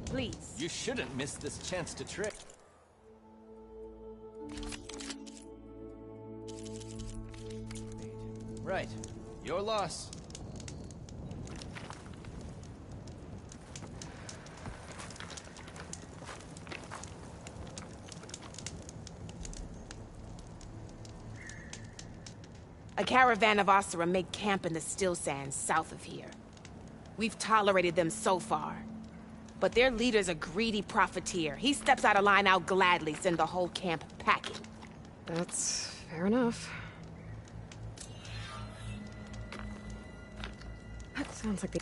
please. You shouldn't miss this chance to trick. Right. Your loss. A caravan of Osira make camp in the still sands south of here. We've tolerated them so far. But their leader's a greedy profiteer. He steps out of line, I'll gladly send the whole camp packing. That's fair enough. That sounds like the...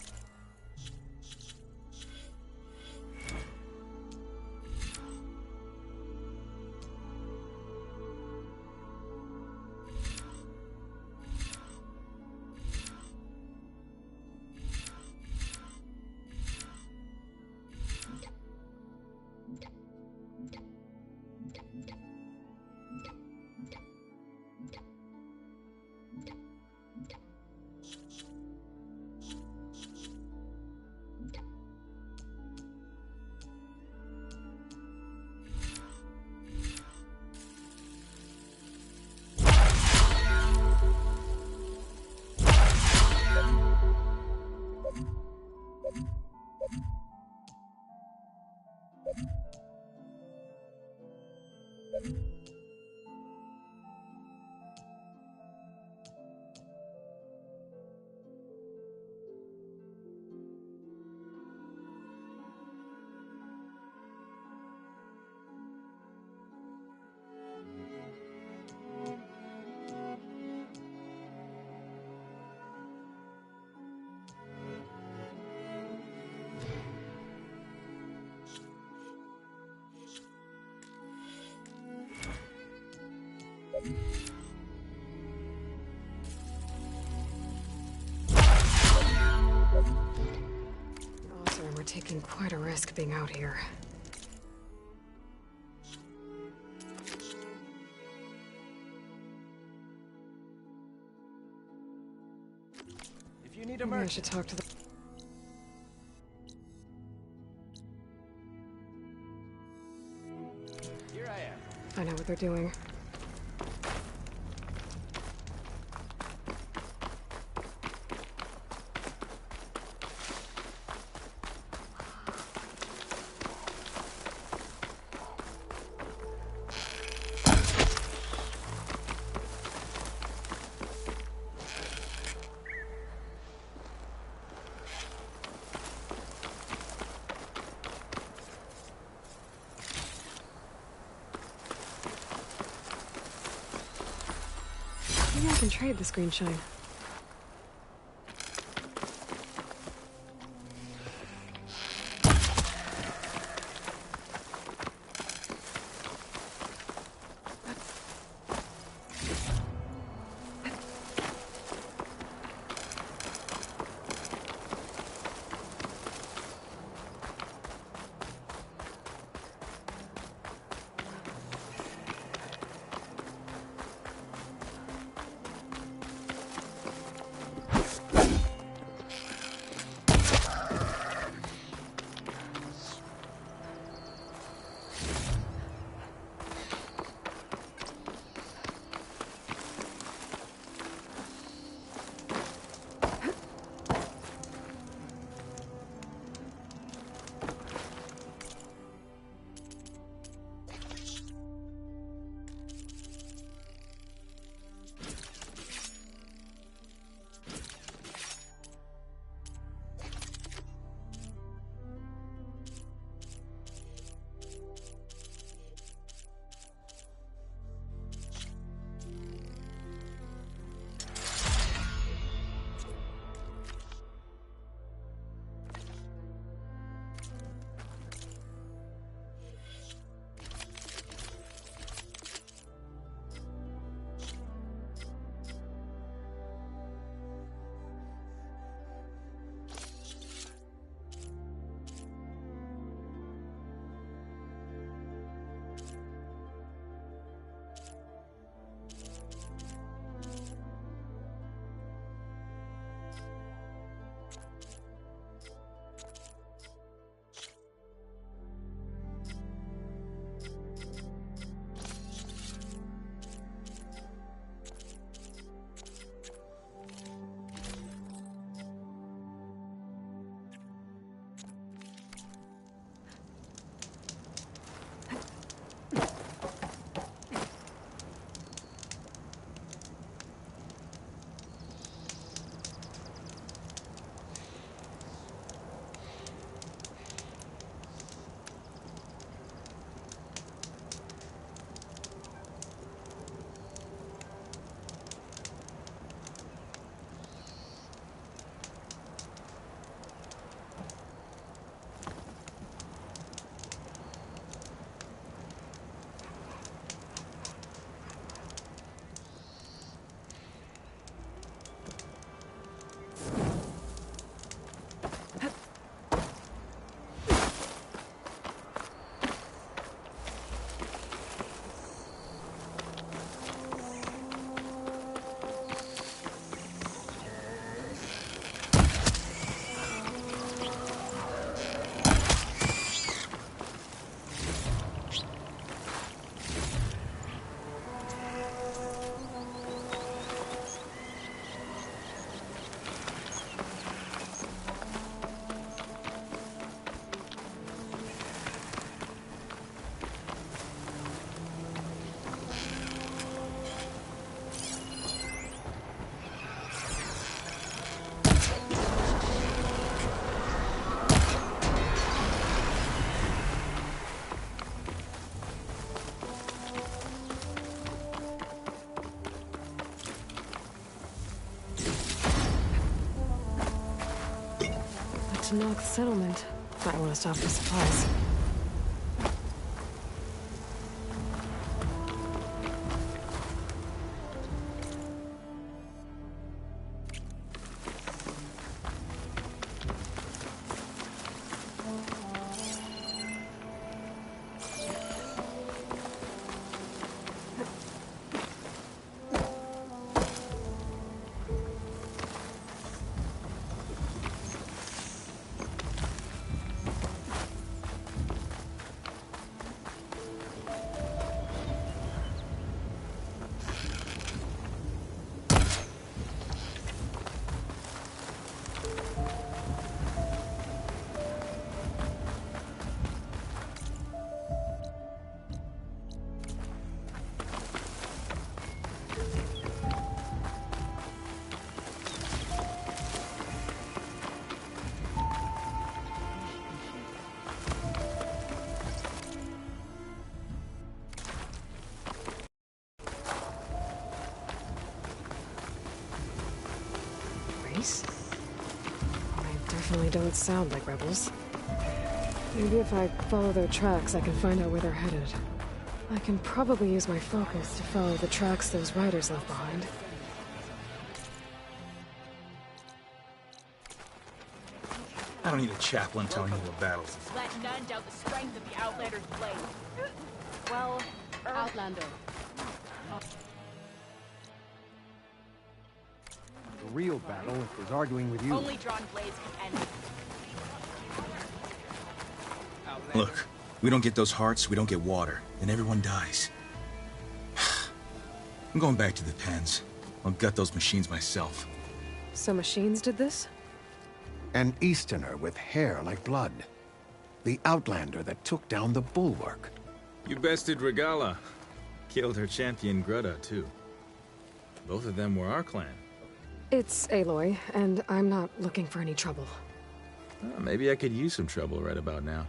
We're taking quite a risk being out here. If you need a Maybe I merchant, should talk to the... here I am. I know what they're doing. Maybe I can trade this green shine. knock the settlement. Might want to stop for supplies. They definitely don't sound like rebels. Maybe if I follow their tracks, I can find out where they're headed. I can probably use my focus to follow the tracks those riders left behind. I don't need a chaplain telling me what battles. Let none doubt the strength of the Outlander's blade. Well, Outlander. The real battle is arguing with you. Only drawn blades can end it. Look, we don't get those hearts, we don't get water, then everyone dies. I'm going back to the pens. I'll gut those machines myself. So machines did this? An Easterner with hair like blood. The Outlander that took down the bulwark. You bested Regala. Killed her champion Greta, too. Both of them were our clan. It's Aloy, and I'm not looking for any trouble. Maybe I could use some trouble right about now.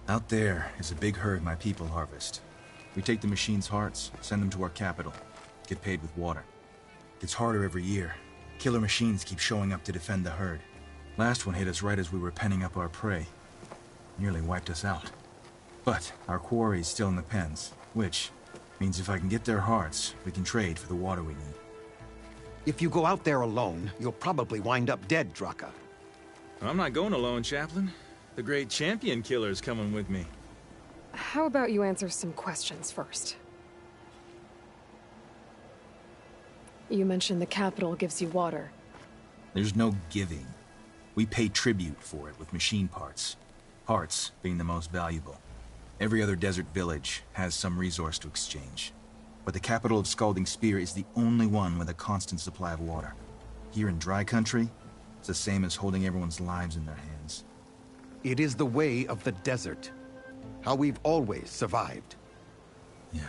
Out there is a big herd my people harvest. We take the machines' hearts, send them to our capital, get paid with water. Gets harder every year. Killer machines keep showing up to defend the herd. Last one hit us right as we were penning up our prey. Nearly wiped us out. But our quarry's still in the pens, which means if I can get their hearts, we can trade for the water we need. If you go out there alone, you'll probably wind up dead, Draka. I'm not going alone, Chaplain. The great champion killer's coming with me. How about you answer some questions first? You mentioned the capital gives you water. There's no giving. We pay tribute for it with machine parts. Hearts being the most valuable. Every other desert village has some resource to exchange. But the capital of Scalding Spear is the only one with a constant supply of water. Here in dry country, it's the same as holding everyone's lives in their hands. It is the way of the desert. How we've always survived. Yeah.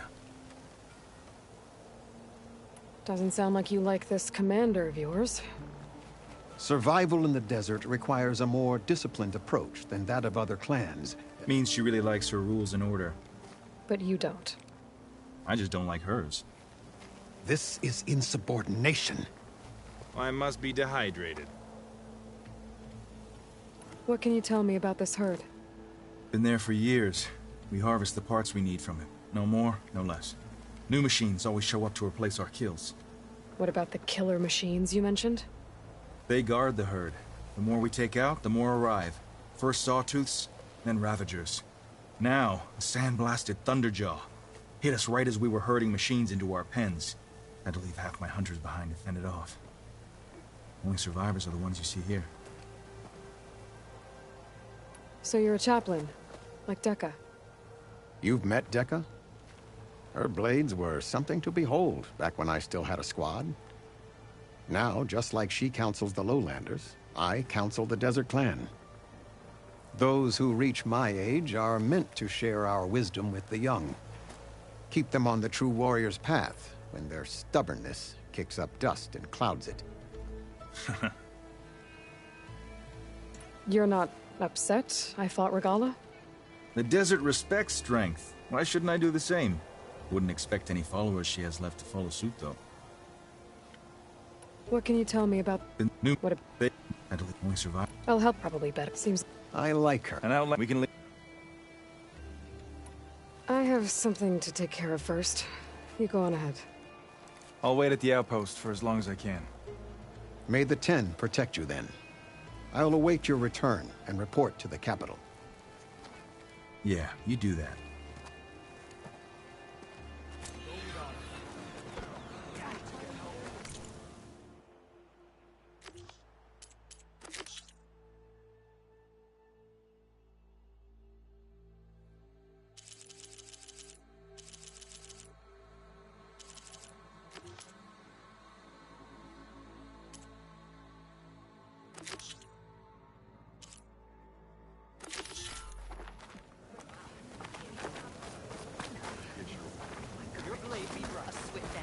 Doesn't sound like you like this commander of yours. Survival in the desert requires a more disciplined approach than that of other clans. Means she really likes her rules and order. But you don't. I just don't like hers. This is insubordination. I must be dehydrated. What can you tell me about this herd? Been there for years. We harvest the parts we need from it. No more, no less. New machines always show up to replace our kills. What about the killer machines you mentioned? They guard the herd. The more we take out, the more arrive. First sawtooths, then ravagers. Now, a sand-blasted thunderjaw. Hit us right as we were herding machines into our pens. Had to leave half my hunters behind to fend it off. Only survivors are the ones you see here. So you're a chaplain, like Dekka. You've met Dekka? Her blades were something to behold back when I still had a squad. Now, just like she counsels the Lowlanders, I counsel the Desert Clan. Those who reach my age are meant to share our wisdom with the young. Keep them on the true warrior's path when their stubbornness kicks up dust and clouds it. You're not upset I fought Regala? The desert respects strength. Why shouldn't I do the same? Wouldn't expect any followers she has left to follow suit, though. What can you tell me about... The new... What They had to only survive. I'll help probably better. Seems I like her. An outlet we can leave. I have something to take care of first. You go on ahead. I'll wait at the outpost for as long as I can. May the 10 protect you then. I'll await your return and report to the capital. Yeah, you do that.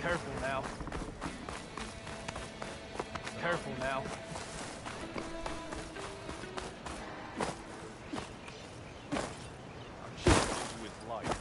Careful now. Careful now. I'm shooting you with life.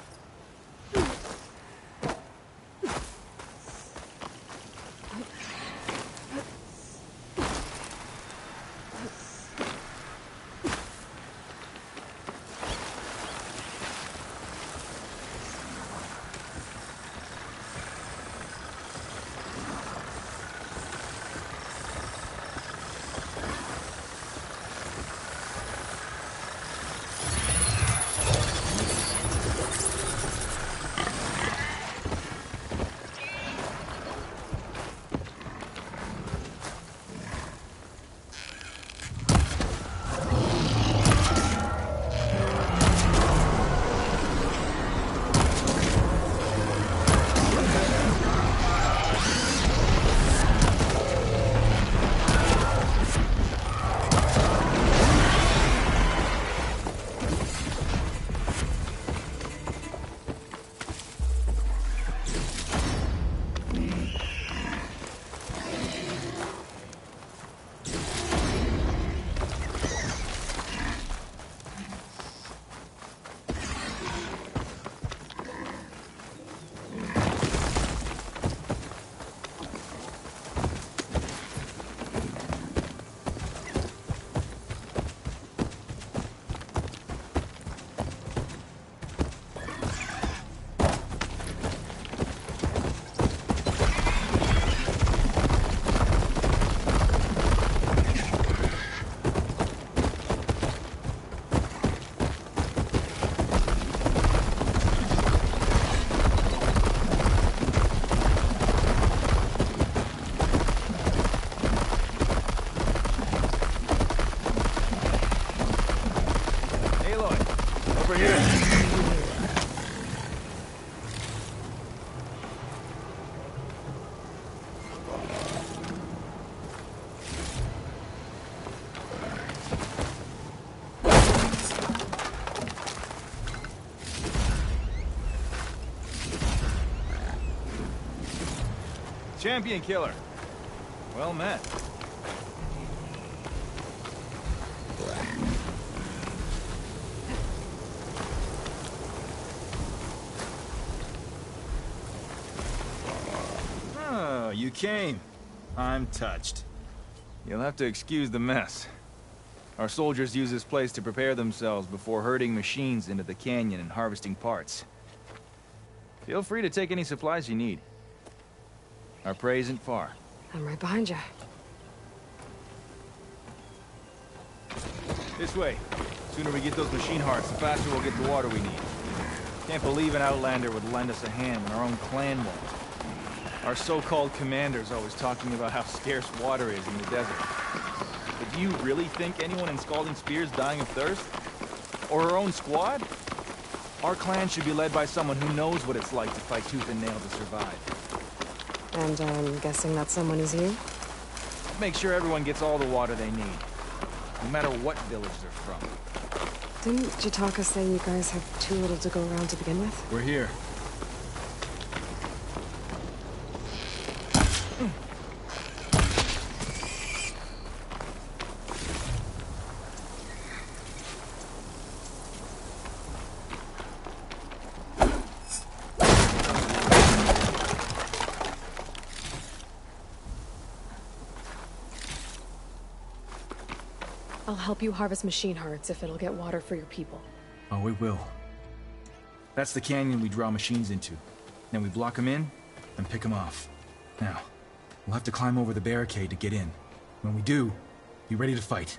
Over here. Champion killer. Well met. Oh, you came. I'm touched. You'll have to excuse the mess. Our soldiers use this place to prepare themselves before herding machines into the canyon and harvesting parts. Feel free to take any supplies you need. Our prey isn't far. I'm right behind you. This way. Sooner we get those machine hearts, the faster we'll get the water we need. Can't believe an outlander would lend us a hand when our own clan won't. Our so-called commander's always talking about how scarce water is in the desert. But do you really think anyone in Scalding Spear's dying of thirst? Or our own squad? Our clan should be led by someone who knows what it's like to fight tooth and nail to survive. And I'm guessing that someone is you? Make sure everyone gets all the water they need, no matter what village they're from. Didn't Jataka say you guys have too little to go around to begin with? We're here. I'll help you harvest machine hearts if it'll get water for your people. Oh, it will. That's the canyon we draw machines into. Then we block them in and pick them off. Now, we'll have to climb over the barricade to get in. When we do, be ready to fight.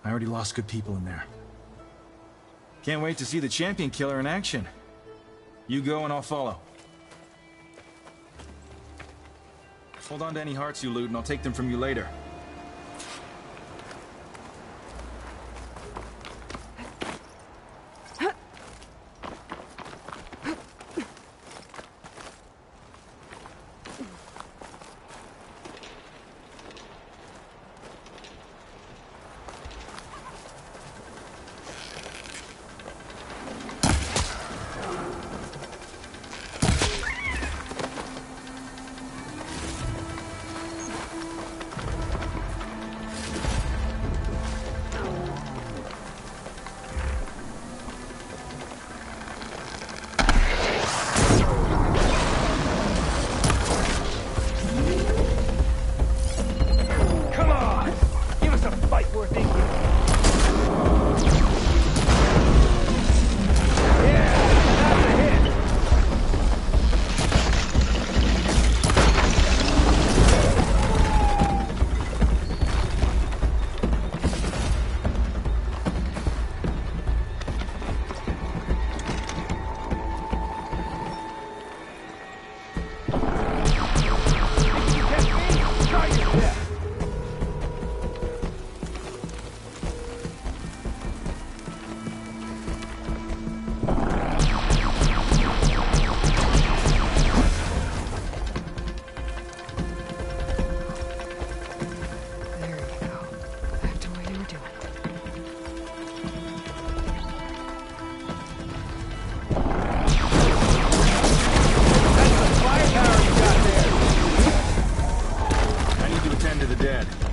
I already lost good people in there. Can't wait to see the champion killer in action. You go and I'll follow. Hold on to any hearts you loot and I'll take them from you later.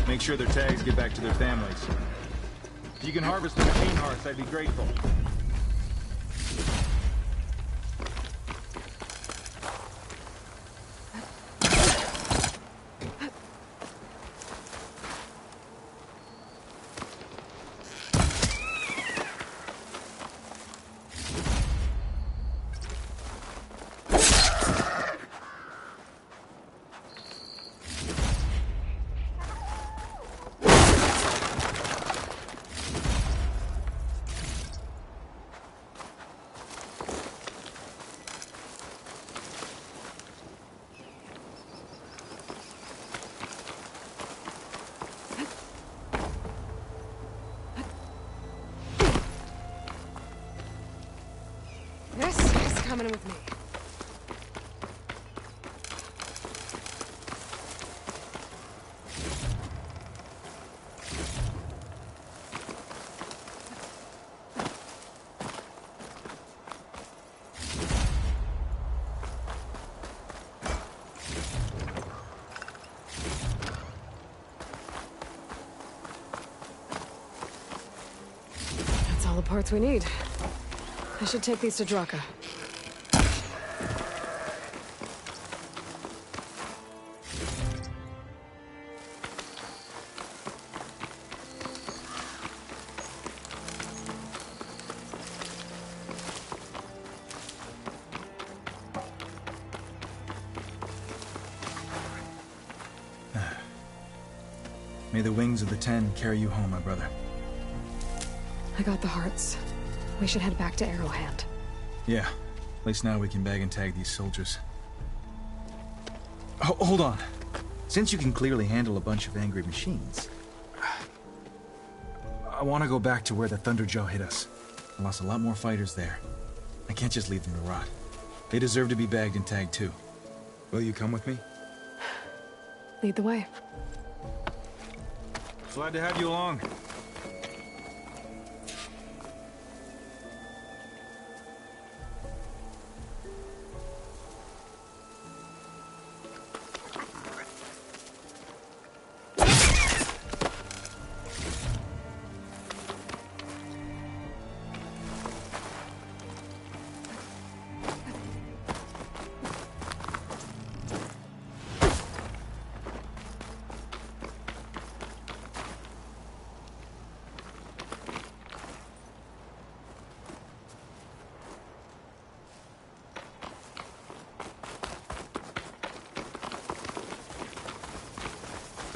Make sure their tags get back to their families. If you can harvest the machine hearts, I'd be grateful. This is coming with me. That's all the parts we need. I should take these to Draka. May the wings of the Ten carry you home, my brother. I got the hearts. We should head back to Arrowhand. Yeah. At least now we can bag and tag these soldiers. Hold on. Since you can clearly handle a bunch of angry machines, I want to go back to where the Thunderjaw hit us. I lost a lot more fighters there. I can't just leave them to rot. They deserve to be bagged and tagged too. Will you come with me? Lead the way. Glad to have you along.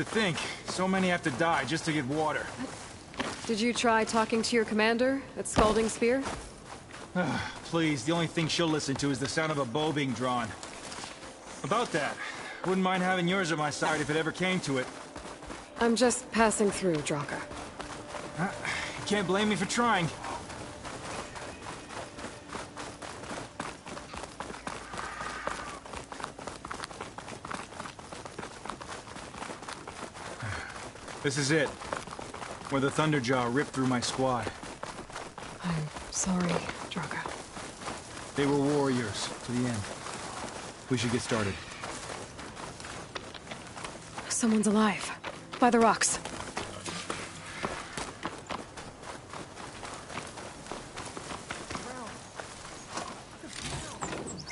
To think, so many have to die just to get water. Did you try talking to your commander at Scalding Spear? Please, the only thing she'll listen to is the sound of a bow being drawn. About that, wouldn't mind having yours at my side if it ever came to it. I'm just passing through, Draka. You can't blame me for trying. This is it. Where the Thunderjaw ripped through my squad. I'm sorry, Draka. They were warriors to the end. We should get started. Someone's alive. By the rocks.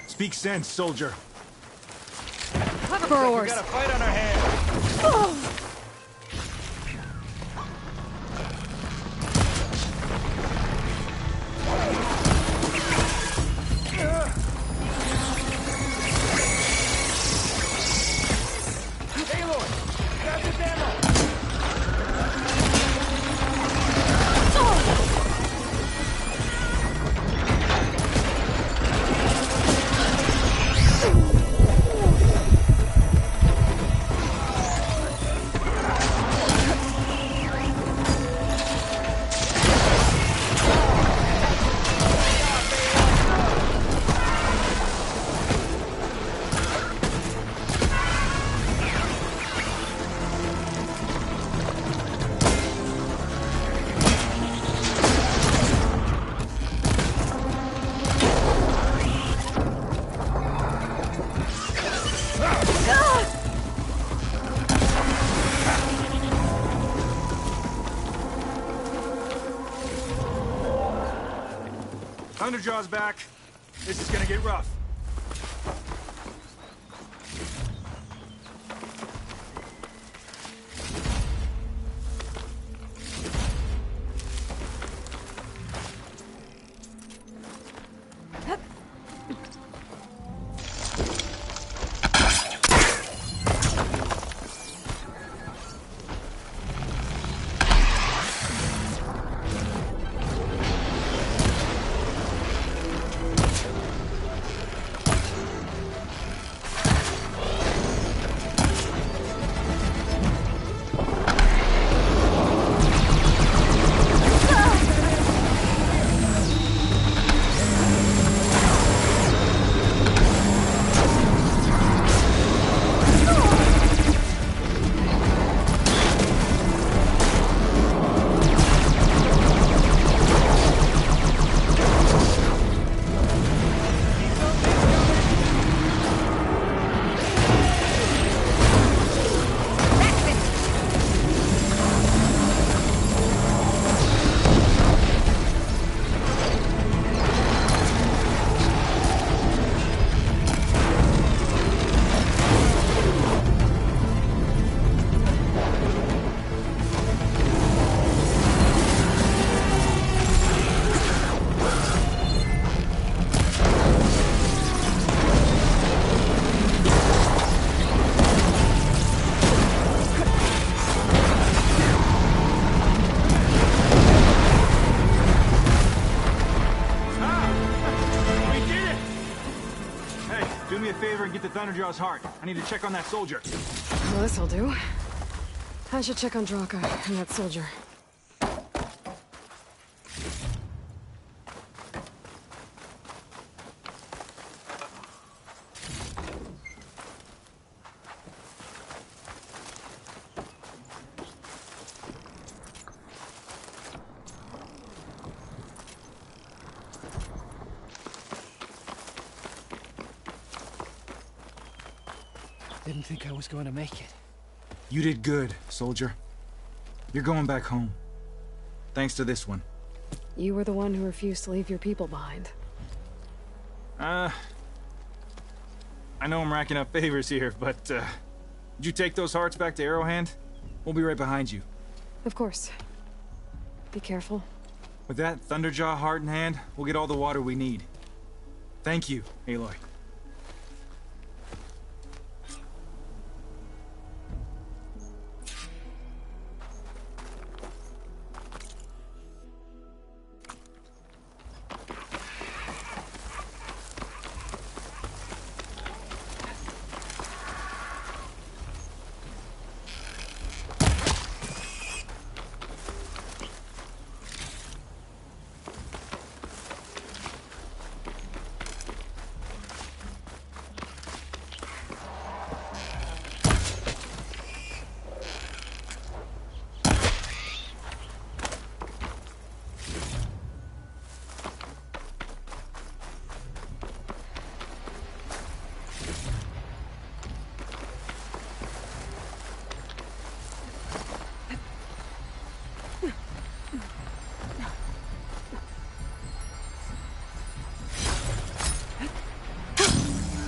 Speak sense, soldier. Burrowers. We got a fight on our hands. Thunderjaw's back. This is gonna get rough. Do me a favor and get the Thunderjaw's heart. I need to check on that soldier. Well, this'll do. I should check on Draka and that soldier. Didn't think I was going to make it. You did good, soldier. You're going back home. Thanks to this one. You were the one who refused to leave your people behind. I know I'm racking up favors here, but, did you take those hearts back to Arrowhand? We'll be right behind you. Of course. Be careful. With that Thunderjaw heart in hand, we'll get all the water we need. Thank you, Aloy.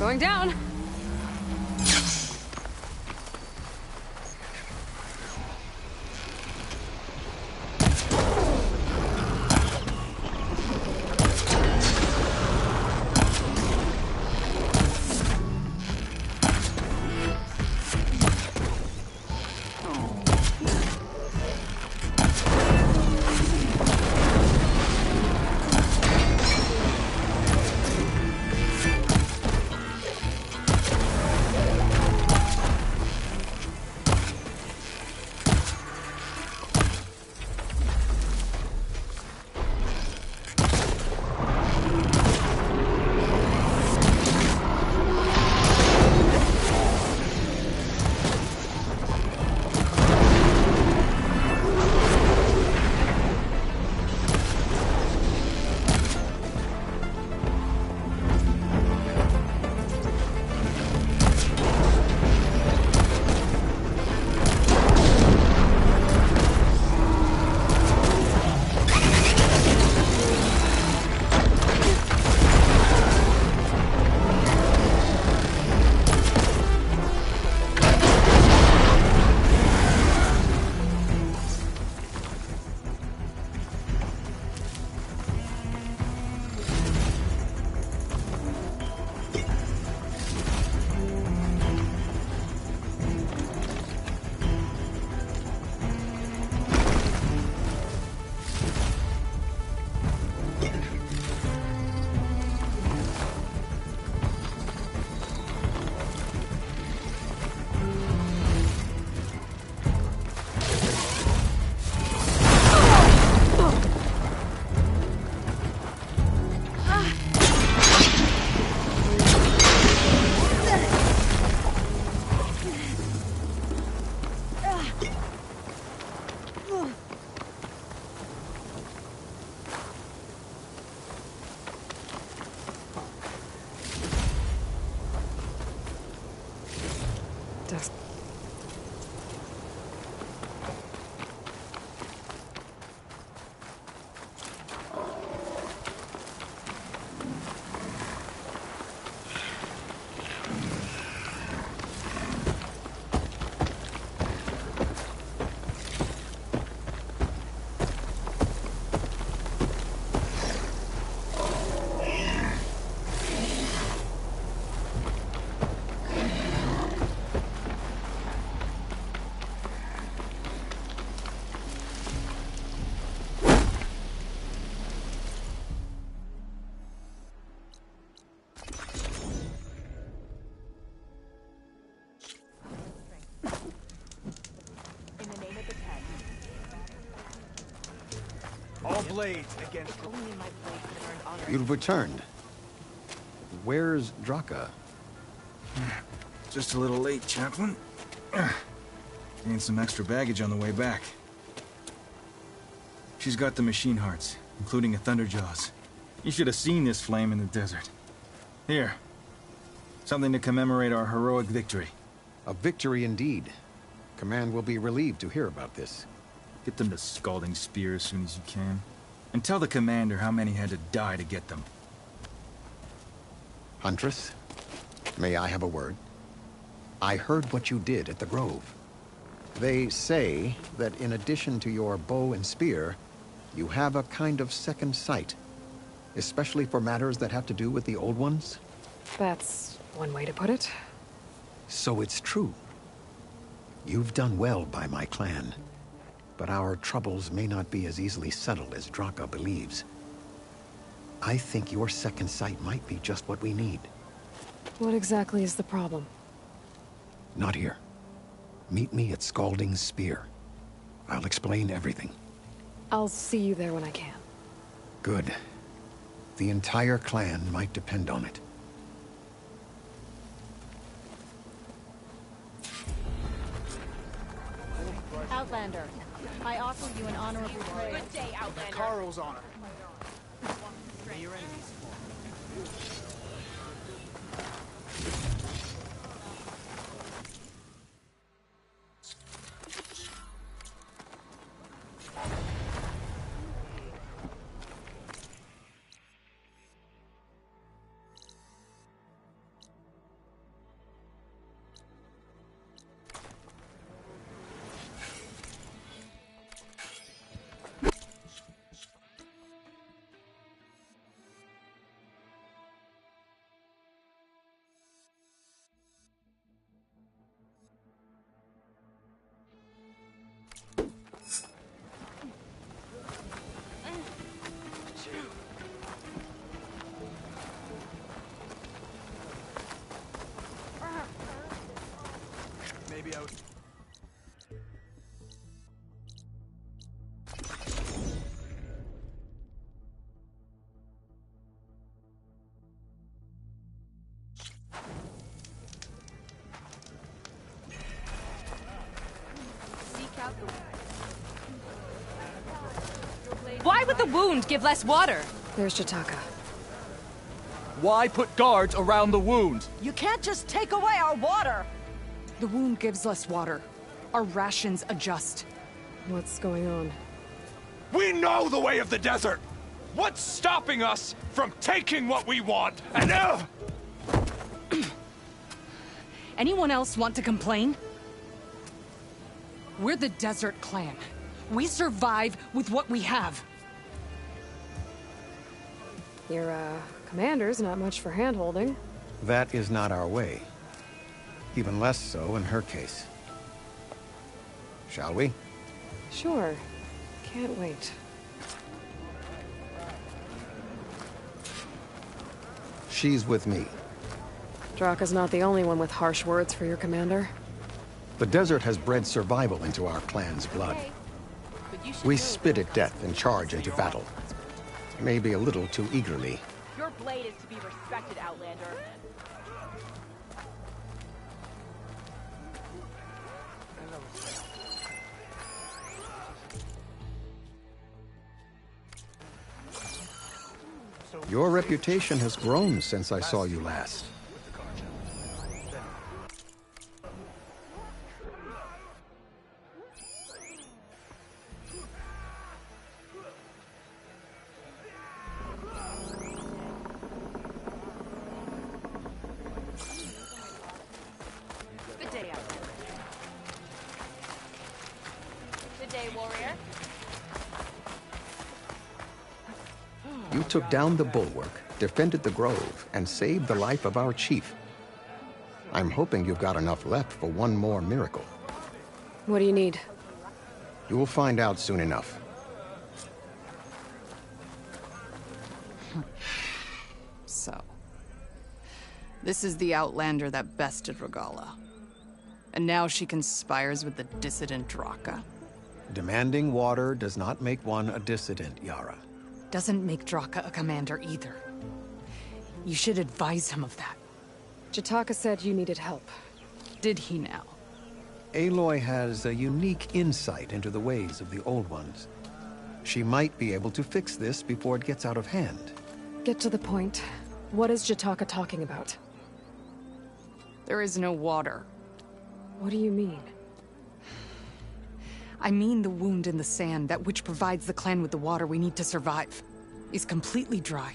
Going down. All blades against... Only my blade could have earned honor. You've returned. Where's Draka? Just a little late, Chaplain. Gained some extra baggage on the way back. She's got the machine hearts, including a Thunderjaws. You should have seen this flame in the desert. Here. Something to commemorate our heroic victory. A victory indeed. Command will be relieved to hear about this. Get them to Scalding Spear as soon as you can. And tell the commander how many had to die to get them. Huntress, may I have a word? I heard what you did at the Grove. They say that in addition to your bow and spear, you have a kind of second sight. Especially for matters that have to do with the old ones? That's one way to put it. So it's true. You've done well by my clan. But our troubles may not be as easily settled as Draka believes. I think your second sight might be just what we need. What exactly is the problem? Not here. Meet me at Scalding Spear. I'll explain everything. I'll see you there when I can. Good. The entire clan might depend on it. Outlander, I offer you an honorable prayer. Good day, Outlander. Carl's honor. the wound give less water? There's Jataka. Why put guards around the wound? You can't just take away our water! The wound gives less water. Our rations adjust. What's going on? We know the way of the desert! What's stopping us from taking what we want? And Anyone else want to complain? We're the Desert Clan. We survive with what we have. Your, commander's not much for hand-holding. That is not our way. Even less so in her case. Shall we? Sure. Can't wait. She's with me. Draka's not the only one with harsh words for your commander. The desert has bred survival into our clan's blood. We spit at death and charge into battle. Maybe a little too eagerly. Your blade is to be respected, Outlander. Your reputation has grown since I saw you last. Good day, Outlander. Good day, warrior. You took down the bulwark, defended the grove, and saved the life of our chief. I'm hoping you've got enough left for one more miracle. What do you need? You'll find out soon enough. So, this is the Outlander that bested Regala. And now she conspires with the dissident Draka. Demanding water does not make one a dissident, Yara. Doesn't make Draka a commander either. You should advise him of that. Jataka said you needed help. Did he now? Aloy has a unique insight into the ways of the Old Ones. She might be able to fix this before it gets out of hand. Get to the point. What is Jataka talking about? There is no water. What do you mean? I mean the wound in the sand, that which provides the clan with the water we need to survive, is completely dry.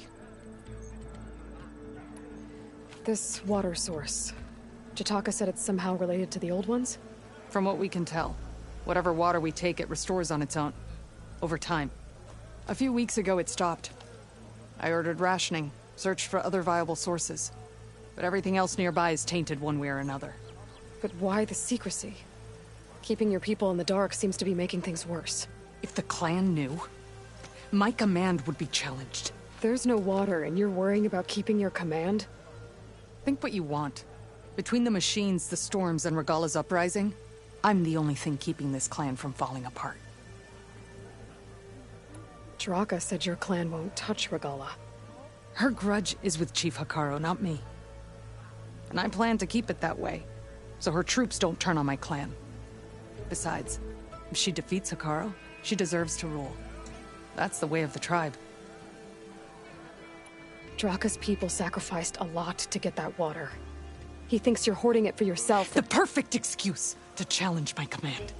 This water source. Jataka said it's somehow related to the Old Ones? From what we can tell, whatever water we take, it restores on its own. Over time. A few weeks ago, it stopped. I ordered rationing, searched for other viable sources. But everything else nearby is tainted one way or another. But why the secrecy? Keeping your people in the dark seems to be making things worse. If the clan knew, my command would be challenged. There's no water and you're worrying about keeping your command? Think what you want. Between the machines, the storms, and Regala's uprising, I'm the only thing keeping this clan from falling apart. Draka said your clan won't touch Regala. Her grudge is with Chief Hikaru, not me. And I plan to keep it that way, so her troops don't turn on my clan. Besides, if she defeats Hikaru, she deserves to rule. That's the way of the tribe. Draka's people sacrificed a lot to get that water. He thinks you're hoarding it for yourself. The perfect excuse to challenge my command.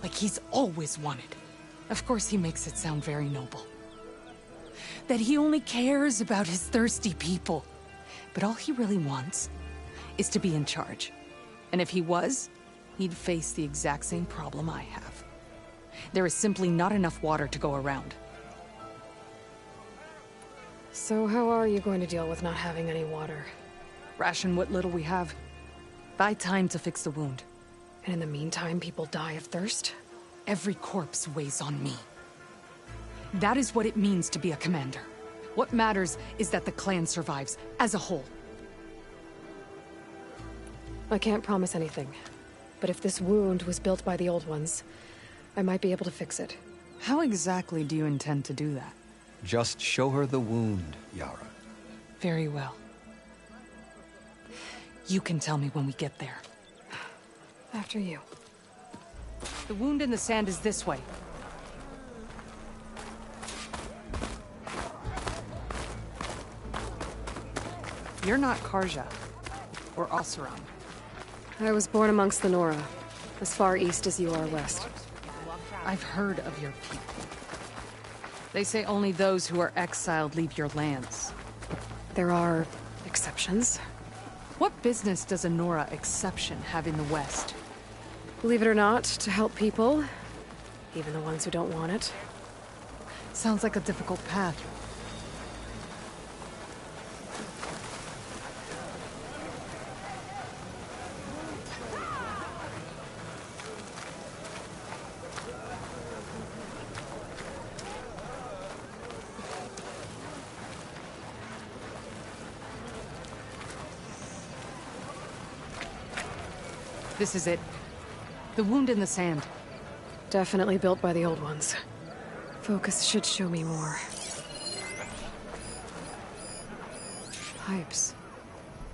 Like he's always wanted. Of course he makes it sound very noble. That he only cares about his thirsty people. But all he really wants is to be in charge. And if he was, he'd face the exact same problem I have. There is simply not enough water to go around. So how are you going to deal with not having any water? Ration what little we have. Buy time to fix the wound. And in the meantime, people die of thirst? Every corpse weighs on me. That is what it means to be a commander. What matters is that the clan survives, as a whole. I can't promise anything. But if this wound was built by the Old Ones, I might be able to fix it. How exactly do you intend to do that? Just show her the wound, Yara. Very well. You can tell me when we get there. After you. The wound in the sand is this way. You're not Karja. Or Oseram. I was born amongst the Nora, as far east as you are west. I've heard of your people. They say only those who are exiled leave your lands. There are exceptions. What business does a Nora exception have in the West? Believe it or not, to help people, even the ones who don't want it. Sounds like a difficult path. This is it. The wound in the sand. Definitely built by the old ones. Focus should show me more. Pipes.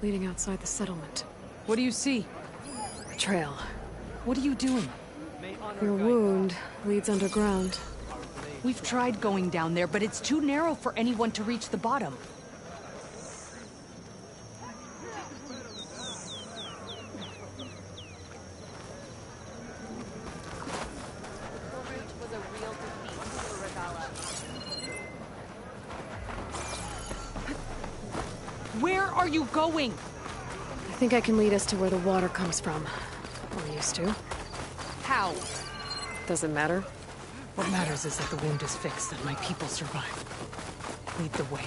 Leading outside the settlement. What do you see? A trail. What are you doing? Your wound leads underground. We've tried going down there, but it's too narrow for anyone to reach the bottom. Where are you going? I think I can lead us to where the water comes from. Or used to. How? Doesn't matter. What matters is that the wound is fixed and my people survive. Lead the way.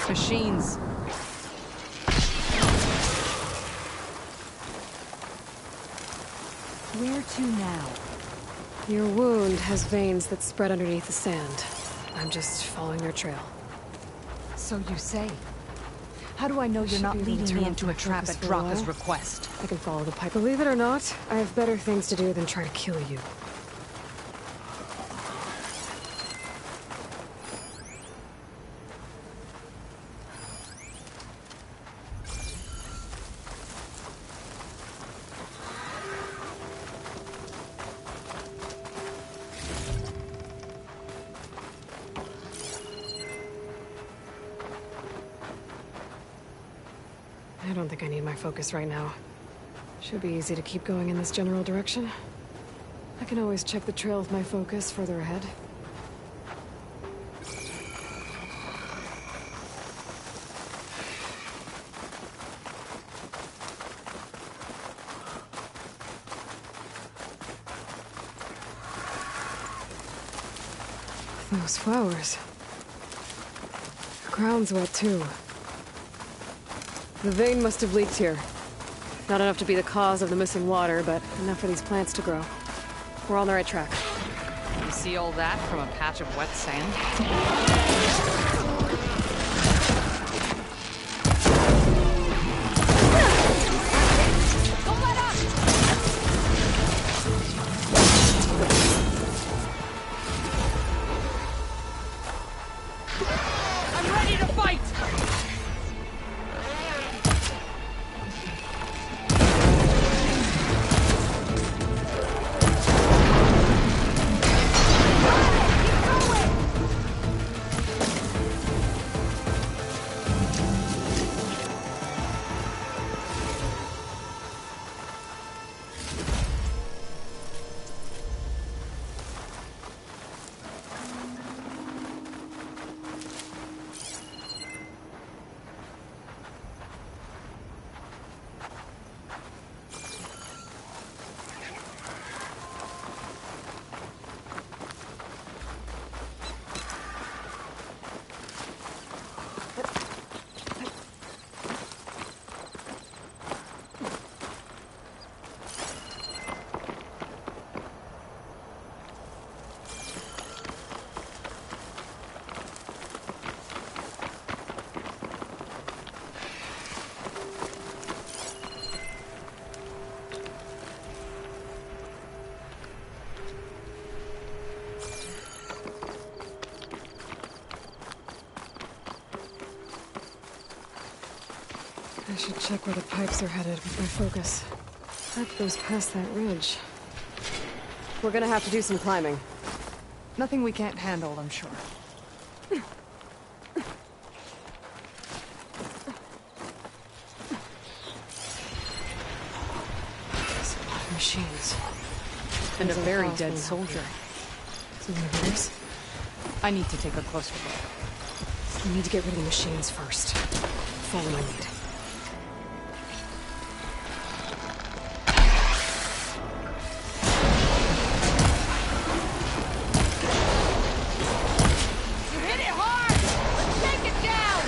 Machines. Where to now? Your wound has veins that spread underneath the sand. I'm just following their trail. So you say. How do I know you're not leading me into a trap at Draka's request? I can follow the pipe. Believe it or not, I have better things to do than try to kill you. I don't think I need my focus right now. Should be easy to keep going in this general direction. I can always check the trail with my focus further ahead. Those flowers. The ground's wet too. The vein must have leaked here. Not enough to be the cause of the missing water, but enough for these plants to grow. We're on the right track. You see all that from a patch of wet sand? I should check where the pipes are headed with my focus. That goes past that ridge. We're gonna have to do some climbing. Nothing we can't handle, I'm sure. There's a lot of machines. And a There's very files dead being soldier. Some inhibitors. I need to take a closer look. We need to get rid of the machines first. Follow my lead. Hit it hard! Let's take it down!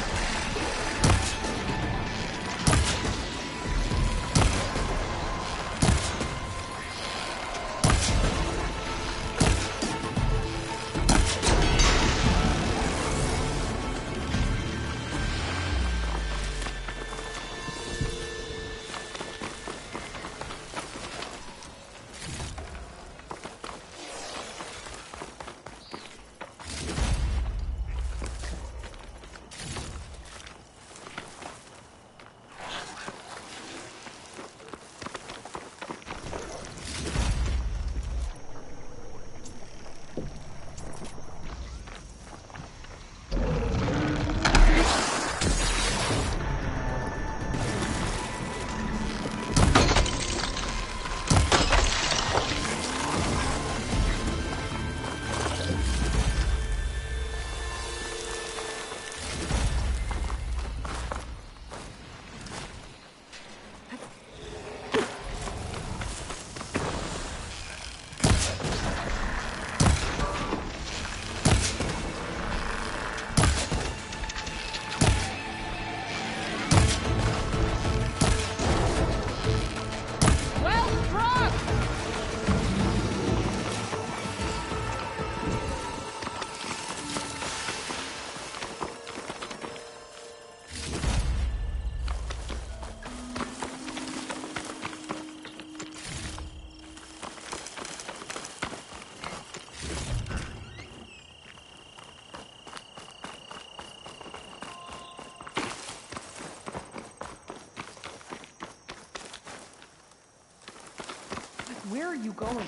Where are you going?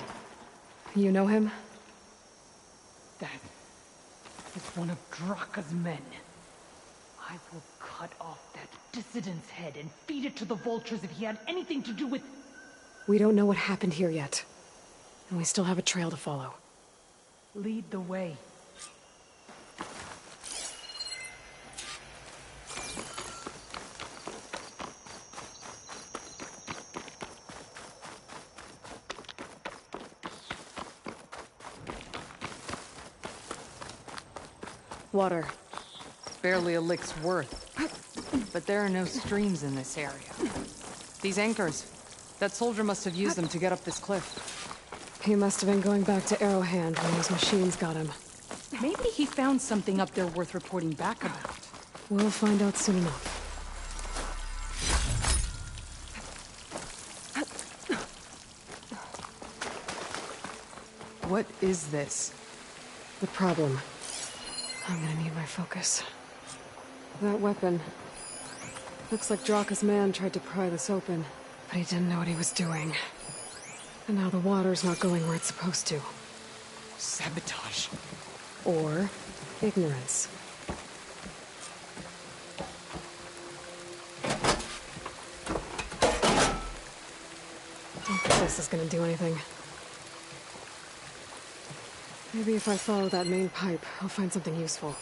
You know him? That is one of Draka's men. I will cut off that dissident's head and feed it to the vultures if he had anything to do with... We don't know what happened here yet. And we still have a trail to follow. Lead the way. Water. Barely a lick's worth. But there are no streams in this area. These anchors. That soldier must have used them to get up this cliff. He must have been going back to Arrowhand when those machines got him. Maybe he found something up there worth reporting back about. We'll find out soon enough. What is this? The problem. I'm gonna need my focus. That weapon. Looks like Draka's man tried to pry this open, but he didn't know what he was doing. And now the water's not going where it's supposed to. Sabotage. Or ignorance. Don't think this is gonna do anything. Maybe if I follow that main pipe, I'll find something useful.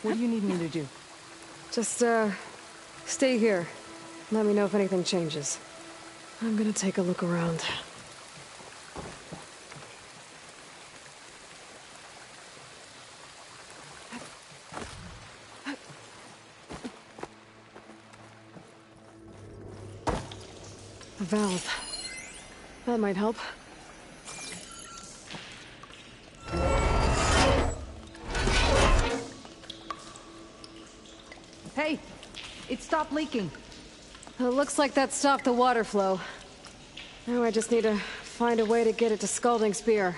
What do you need me to do? Just, stay here. Let me know if anything changes. I'm gonna take a look around. A valve. That might help. Hey, it stopped leaking. It looks like that stopped the water flow. Now I just need to find a way to get it to Scalding Spear.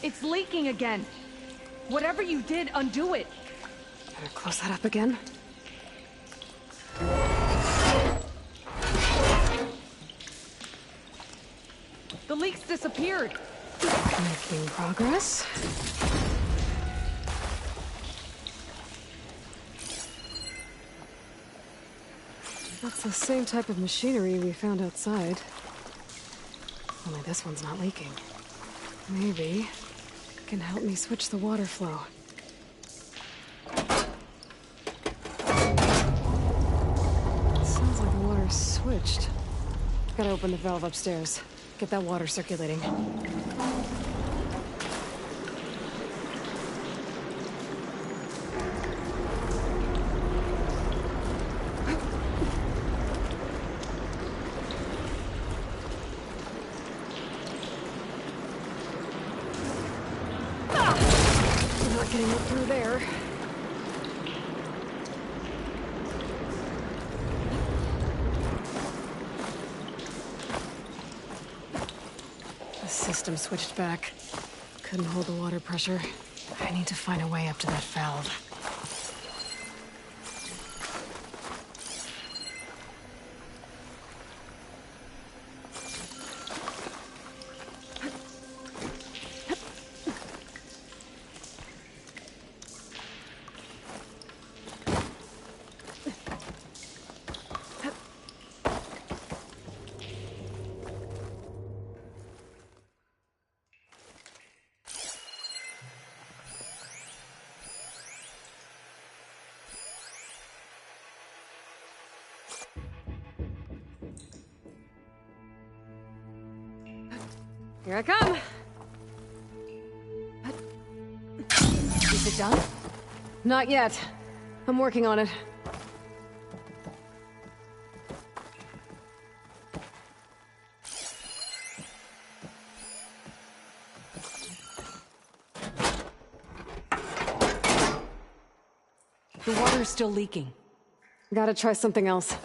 It's leaking again. Whatever you did, undo it. Better close that up again. The leak's disappeared. Making progress. That's the same type of machinery we found outside. Only this one's not leaking. Maybe it can help me switch the water flow. Sounds like the water's switched. Gotta open the valve upstairs. Get that water circulating. I'm not getting it through there. The system switched back. Couldn't hold the water pressure. I need to find a way up to that valve. Here I come. Is it done? Not yet. I'm working on it. The water's still leaking. Gotta try something else.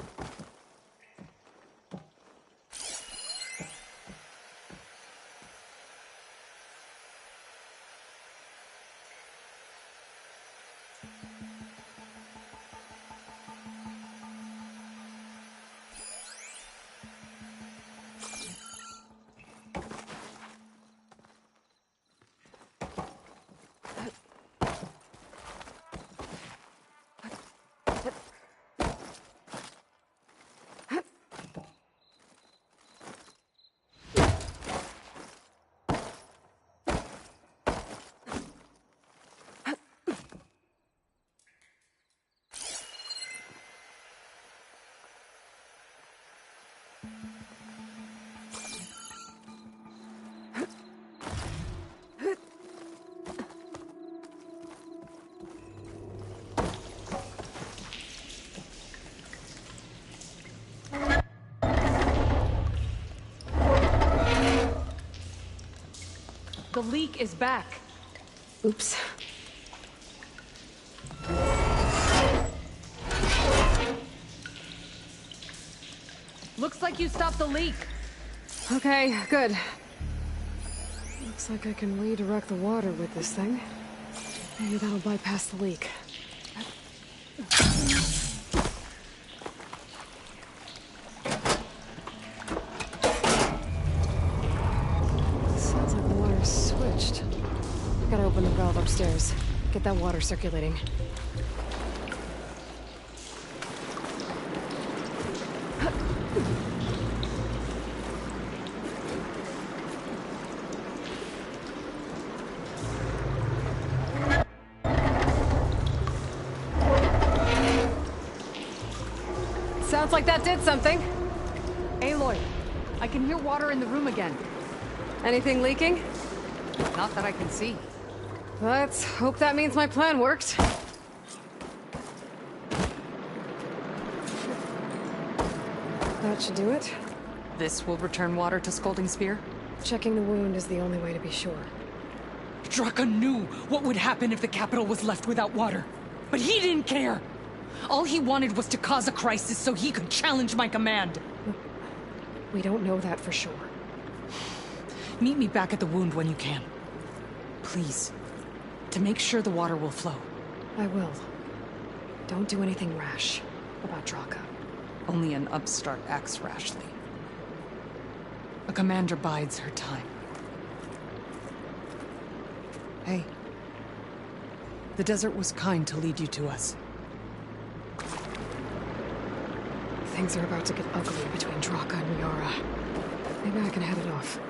The leak is back. Oops. Looks like you stopped the leak. Okay, good. Looks like I can redirect the water with this thing. Maybe that'll bypass the leak. Sounds like the water's switched. Gotta open the valve upstairs. Get that water circulating. Sounds like that did something. Aloy, I can hear water in the room again. Anything leaking? Not that I can see. Let's hope that means my plan worked. That should do it. This will return water to Scolding Spear? Checking the wound is the only way to be sure. Draka knew what would happen if the capital was left without water. But he didn't care! All he wanted was to cause a crisis so he could challenge my command. We don't know that for sure. Meet me back at the wound when you can. Please. To make sure the water will flow. I will. Don't do anything rash about Draka. Only an upstart acts rashly. A commander bides her time. Hey. The desert was kind to lead you to us. Things are about to get ugly between Draka and Miara. Maybe I can head it off.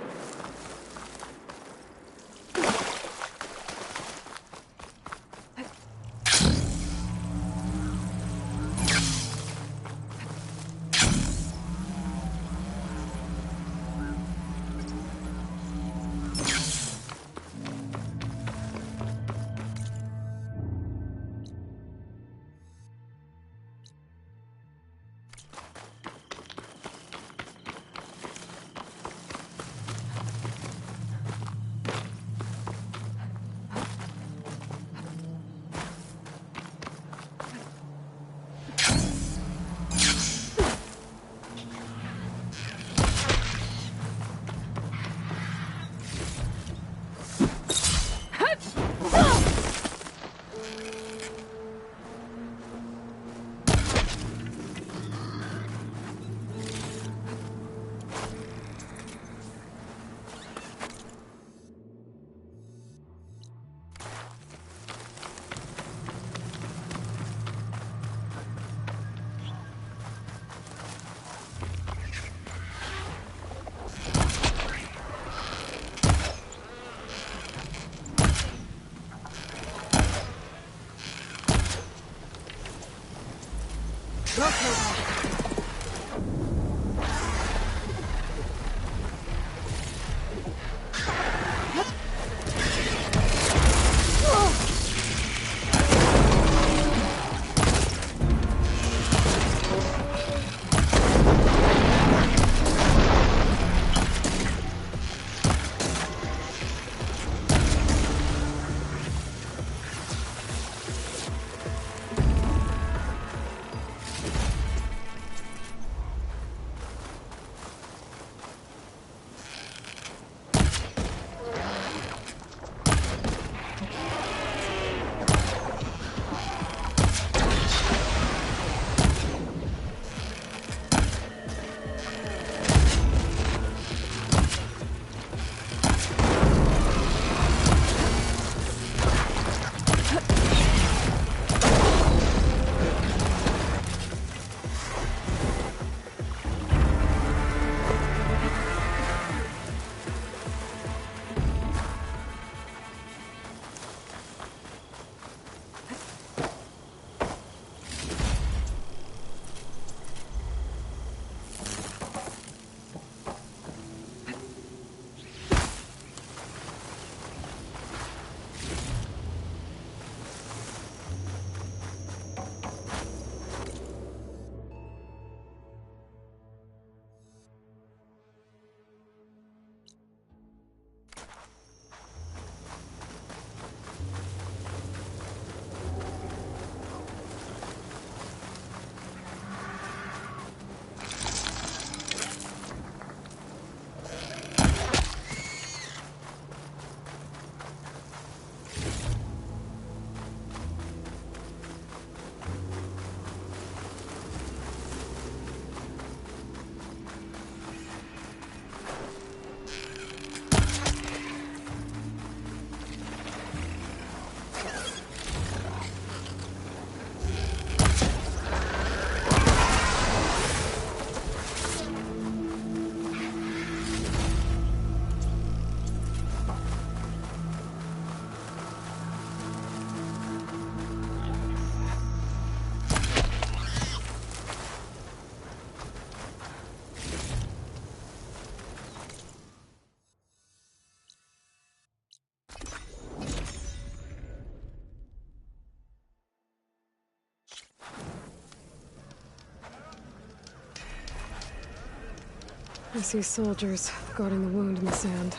I see soldiers guarding the wound in the sand.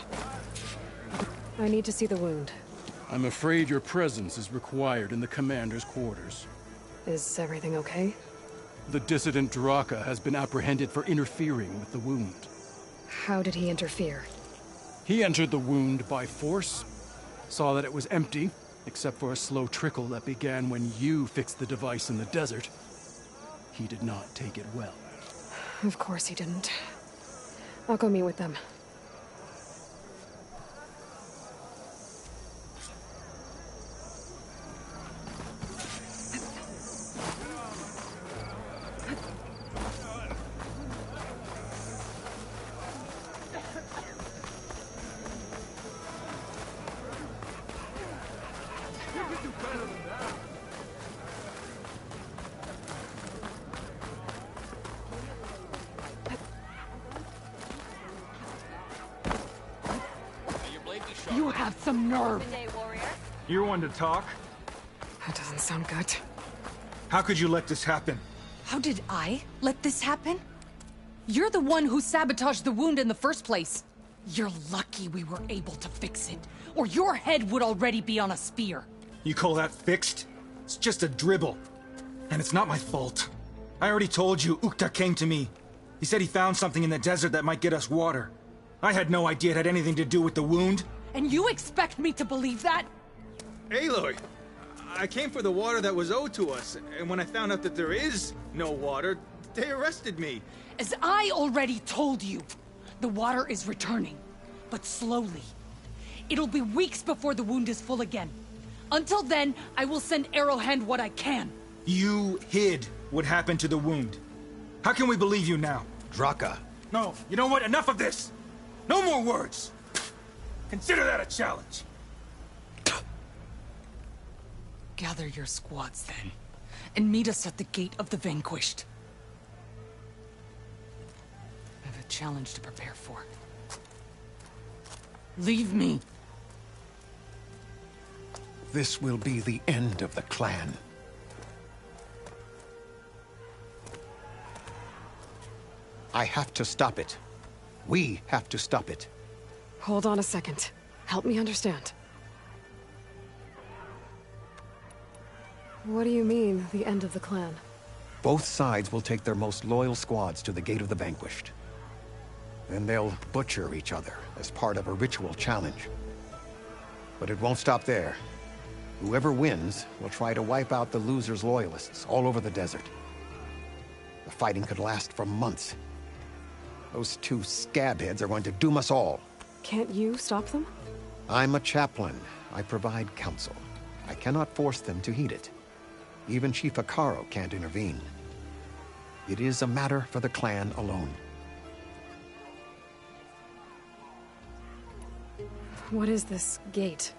I need to see the wound. I'm afraid your presence is required in the commander's quarters. Is everything okay? The dissident Draka has been apprehended for interfering with the wound. How did he interfere? He entered the wound by force, saw that it was empty, except for a slow trickle that began when you fixed the device in the desert. He did not take it well. Of course he didn't. I'll go meet with them. You have some nerve. You're one to talk. That doesn't sound good. How could you let this happen? How did I let this happen? You're the one who sabotaged the wound in the first place. You're lucky we were able to fix it, or your head would already be on a spear. You call that fixed? It's just a dribble. And it's not my fault. I already told you, Ukta came to me. He said he found something in the desert that might get us water. I had no idea it had anything to do with the wound. And you expect me to believe that? Aloy, I came for the water that was owed to us, and when I found out that there is no water, they arrested me. As I already told you, the water is returning, but slowly. It'll be weeks before the wound is full again. Until then, I will send Arrowhand what I can. You hid what happened to the wound. How can we believe you now? Draka. No, you know what? Enough of this! No more words! Consider that a challenge. Gather your squads then, and meet us at the Gate of the Vanquished. I have a challenge to prepare for. Leave me. This will be the end of the clan. I have to stop it. We have to stop it. Hold on a second. Help me understand. What do you mean, the end of the clan? Both sides will take their most loyal squads to the Gate of the Vanquished. Then they'll butcher each other as part of a ritual challenge. But it won't stop there. Whoever wins will try to wipe out the loser's loyalists all over the desert. The fighting could last for months. Those two scabheads are going to doom us all. Can't you stop them? I'm a chaplain. I provide counsel. I cannot force them to heed it. Even Chief Akaro can't intervene. It is a matter for the clan alone. What is this gate?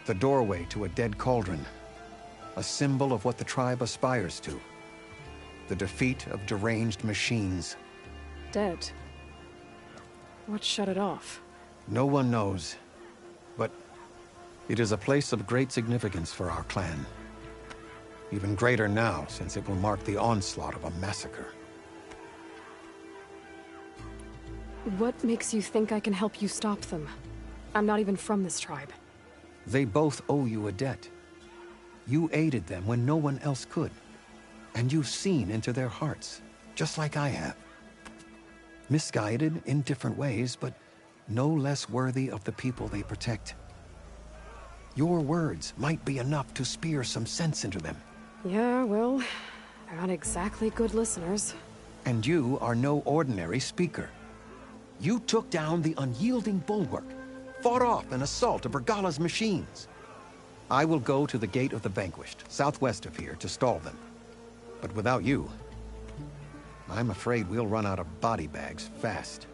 The doorway to a dead cauldron. A symbol of what the tribe aspires to. The defeat of deranged machines. Dead. What shut it off? No one knows. But it is a place of great significance for our clan. Even greater now, since it will mark the onslaught of a massacre. What makes you think I can help you stop them? I'm not even from this tribe. They both owe you a debt. You aided them when no one else could. And you've seen into their hearts, just like I have. Misguided in different ways, but no less worthy of the people they protect. Your words might be enough to spear some sense into them. Yeah, well, they're not exactly good listeners. And you are no ordinary speaker. You took down the unyielding bulwark, fought off an assault of Regala's machines. I will go to the Gate of the Vanquished, southwest of here, to stall them. But without you, I'm afraid we'll run out of body bags fast.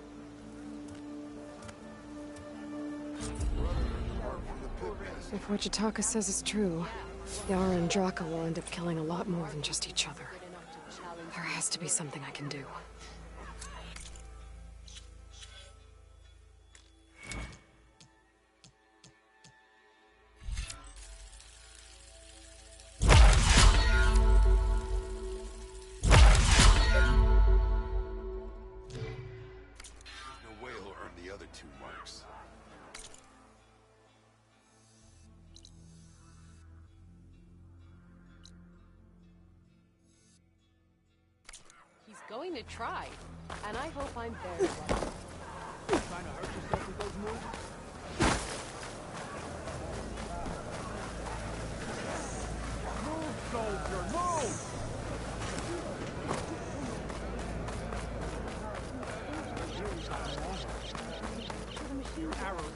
If what Jataka says is true, Yara and Draka will end up killing a lot more than just each other. There has to be something I can do. Going to try. And I hope I'm very lucky. Trying to hurt yourself with those moves? Move, soldier, move! Arrows.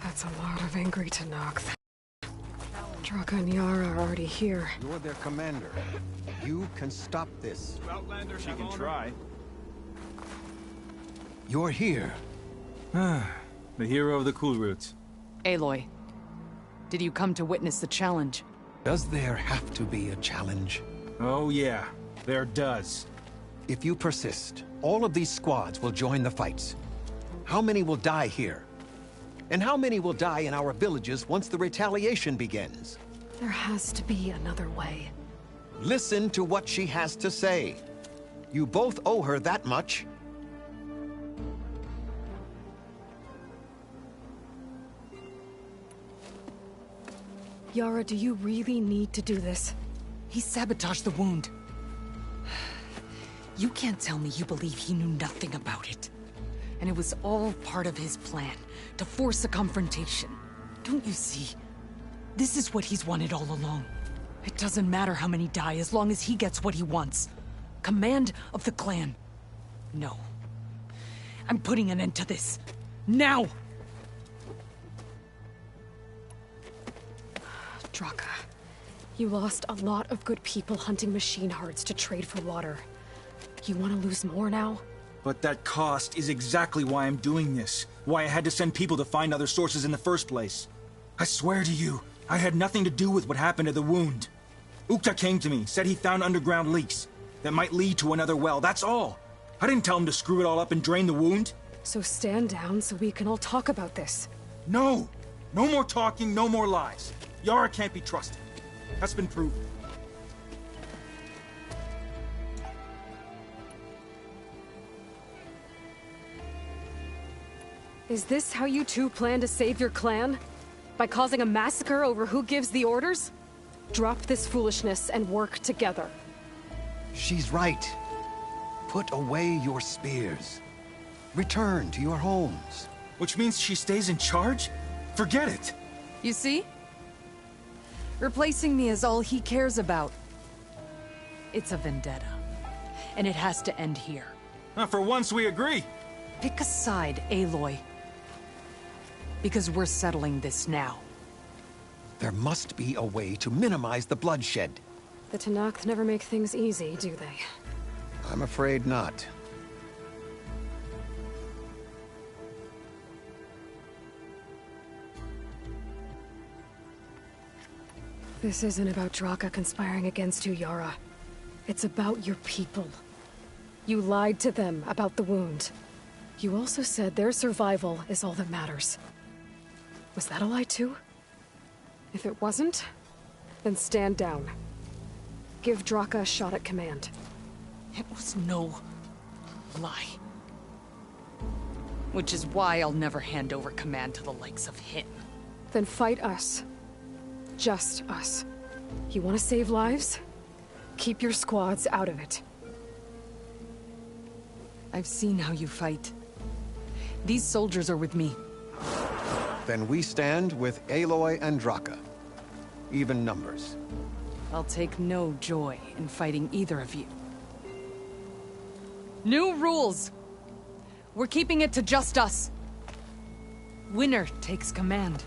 That's a lot of angry Tenakth. Draka and Yara are already here. You're their commander. You can stop this. Outlanders She can try. You're here. The hero of the Cool Roots. Aloy, did you come to witness the challenge? Does there have to be a challenge? Oh yeah, there does. If you persist, all of these squads will join the fights. How many will die here? And how many will die in our villages once the retaliation begins? There has to be another way. Listen to what she has to say. You both owe her that much. Yara, do you really need to do this? He sabotaged the wound. You can't tell me you believe he knew nothing about it. And it was all part of his plan, to force a confrontation. Don't you see? This is what he's wanted all along. It doesn't matter how many die as long as he gets what he wants. Command of the clan. No. I'm putting an end to this. Now! Draka, you lost a lot of good people hunting machine hearts to trade for water. You want to lose more now? But that cost is exactly why I'm doing this. Why I had to send people to find other sources in the first place. I swear to you, I had nothing to do with what happened to the wound. Ukta came to me, said he found underground leaks that might lead to another well, that's all. I didn't tell him to screw it all up and drain the wound. So stand down so we can all talk about this. No! No more talking, no more lies. Yara can't be trusted. That's been proven. Is this how you two plan to save your clan? By causing a massacre over who gives the orders? Drop this foolishness and work together. She's right. Put away your spears. Return to your homes. Which means she stays in charge? Forget it. You see? Replacing me is all he cares about. It's a vendetta. And it has to end here. For once we agree. Pick a side, Aloy. Because we're settling this now. There must be a way to minimize the bloodshed. The Tenakth never make things easy, do they? I'm afraid not. This isn't about Draka conspiring against you, Yara. It's about your people. You lied to them about the wound. You also said their survival is all that matters. Was that a lie too? If it wasn't, then stand down. Give Draka a shot at command. It was no lie. Which is why I'll never hand over command to the likes of him. Then fight us. Just us. You want to save lives? Keep your squads out of it. I've seen how you fight. These soldiers are with me. Then we stand with Aloy and Draka. Even numbers. I'll take no joy in fighting either of you. New rules! We're keeping it to just us. Winner takes command.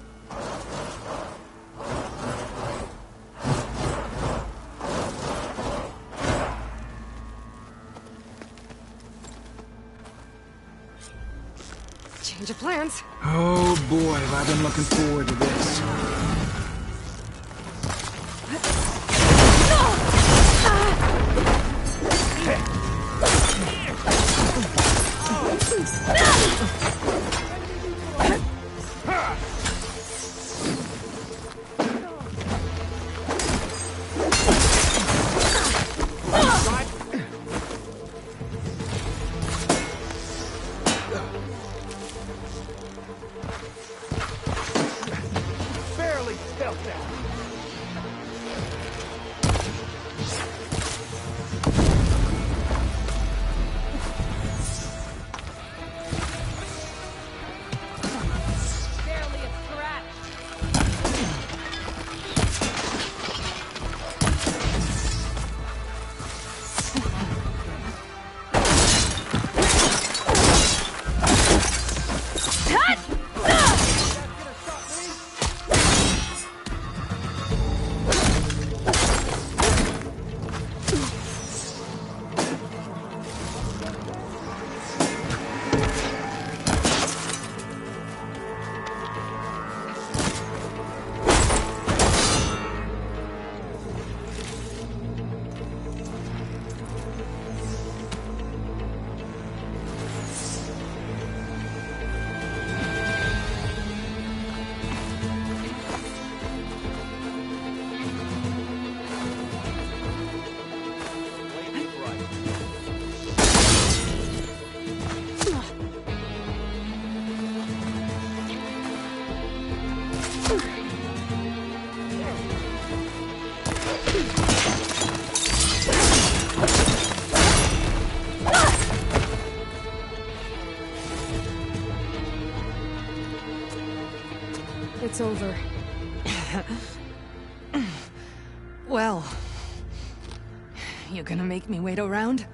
Change of plans. Oh boy, have I been looking forward to this. It's over. Well, you gonna make me wait around?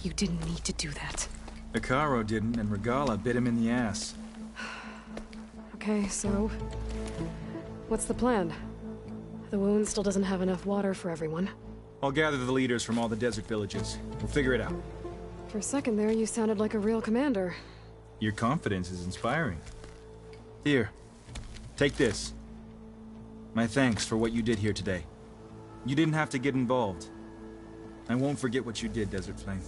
You didn't need to do that. Icaro didn't, and Regala bit him in the ass. Okay, so... what's the plan? The wound still doesn't have enough water for everyone. I'll gather the leaders from all the desert villages. We'll figure it out. For a second there, you sounded like a real commander. Your confidence is inspiring. Here, take this. My thanks for what you did here today. You didn't have to get involved. I won't forget what you did, Desert Flame.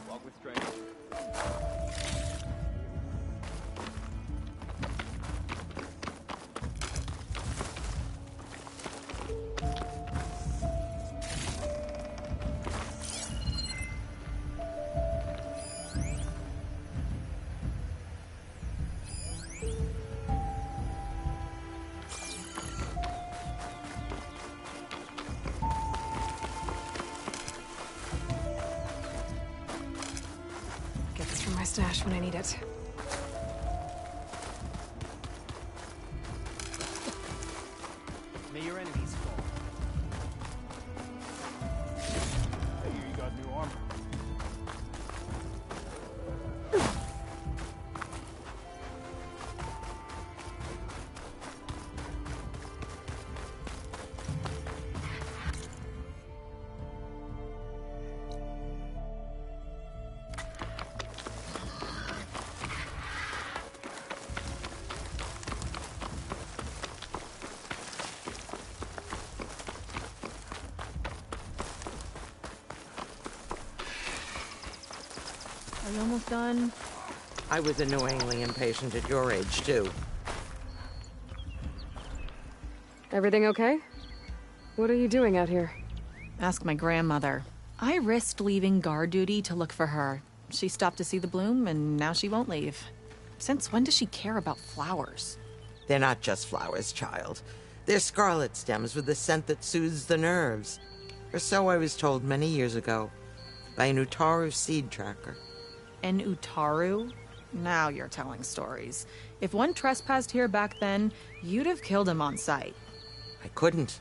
Walk with strength. Get this from my stash when I need it. May your enemies fall. Hey, you got new armor. Are you almost done? I was annoyingly impatient at your age, too. Everything okay? What are you doing out here? Ask my grandmother. I risked leaving guard duty to look for her. She stopped to see the bloom, and now she won't leave. Since when does she care about flowers? They're not just flowers, child. They're scarlet stems with a scent that soothes the nerves. Or so I was told many years ago by an Utaru seed tracker. An Utaru? Now you're telling stories. If one trespassed here back then, you'd have killed him on sight. I couldn't.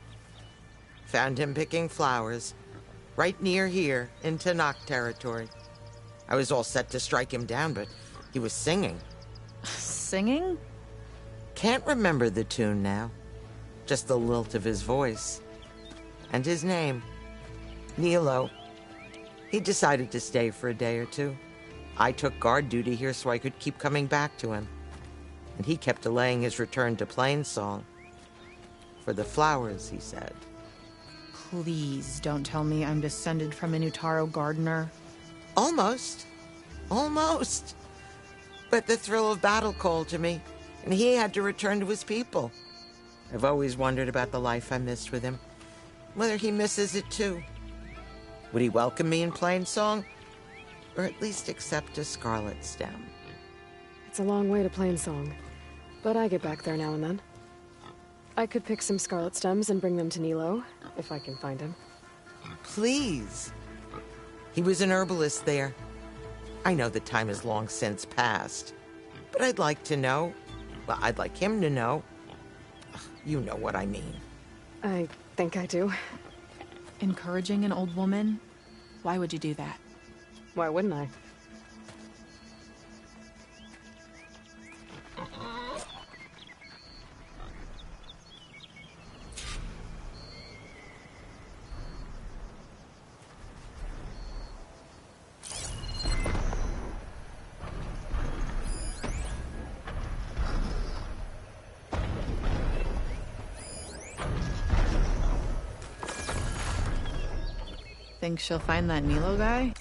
Found him picking flowers, right near here, in Tanakh territory. I was all set to strike him down, but he was singing. Singing? Can't remember the tune now. Just the lilt of his voice. And his name. Nilo. He decided to stay for a day or two. I took guard duty here so I could keep coming back to him. And he kept delaying his return to Plainsong. For the flowers, he said. Please don't tell me I'm descended from an Utaru gardener. Almost. Almost. But the thrill of battle called to me, and he had to return to his people. I've always wondered about the life I missed with him, whether he misses it too. Would he welcome me in Plainsong? Or at least accept a scarlet stem? It's a long way to Plainsong, but I get back there now and then. I could pick some scarlet stems and bring them to Nilo, if I can find him. Please. He was an herbalist there. I know the time has long since passed, but I'd like to know. Well, I'd like him to know. You know what I mean. I think I do. Encouraging an old woman? Why would you do that? Why wouldn't I? Think she'll find that Nilo guy?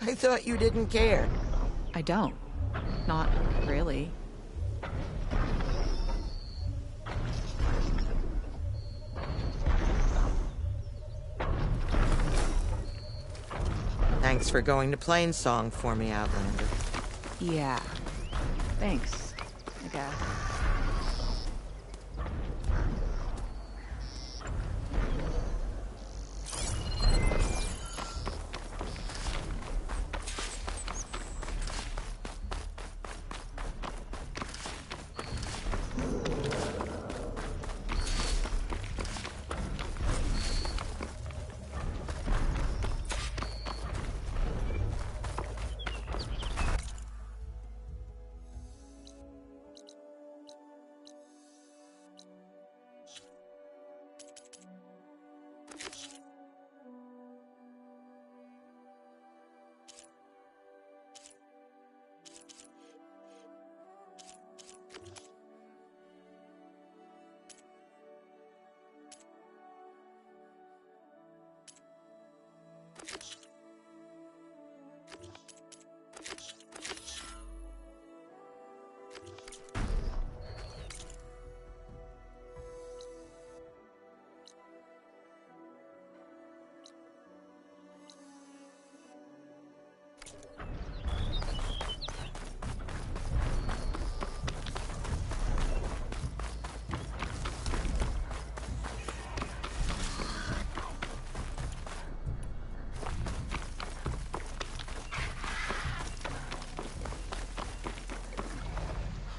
I thought you didn't care. I don't. Not really. Thanks for going to Plainsong for me, Outlander. Yeah. Thanks, I guess.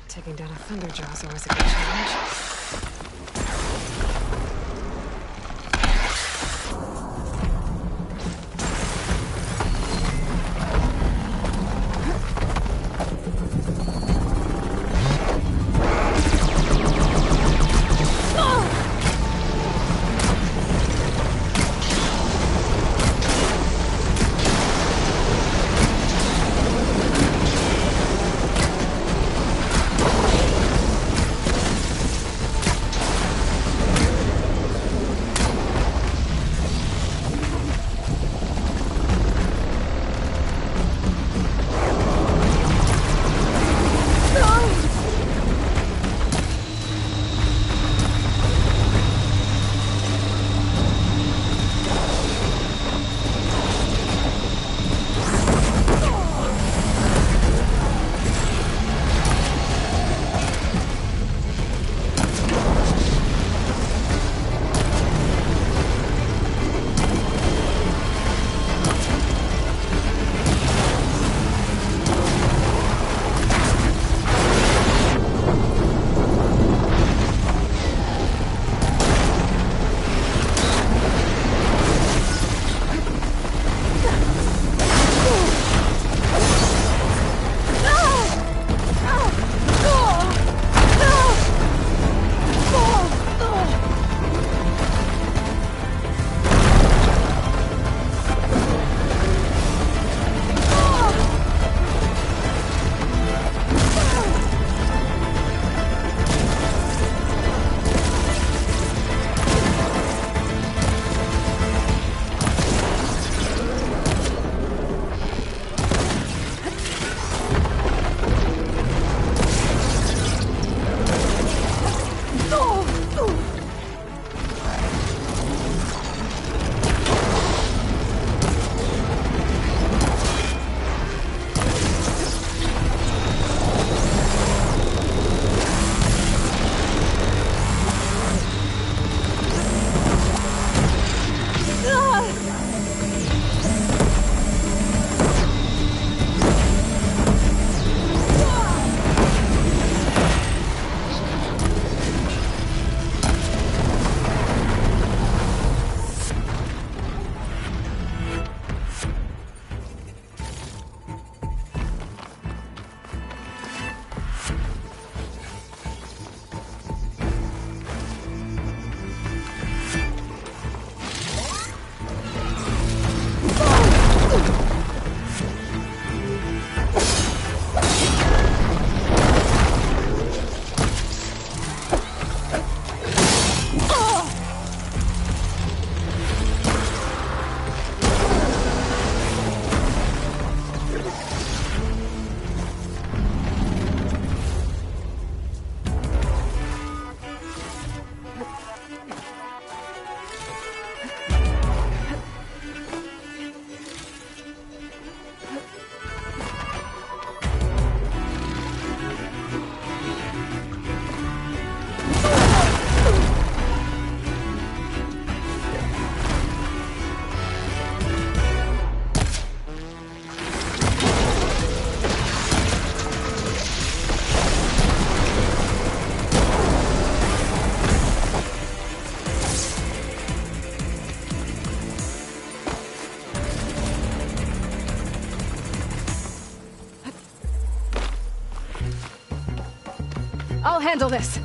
Taking down a Thunderjaw is always a good challenge. I'll handle this.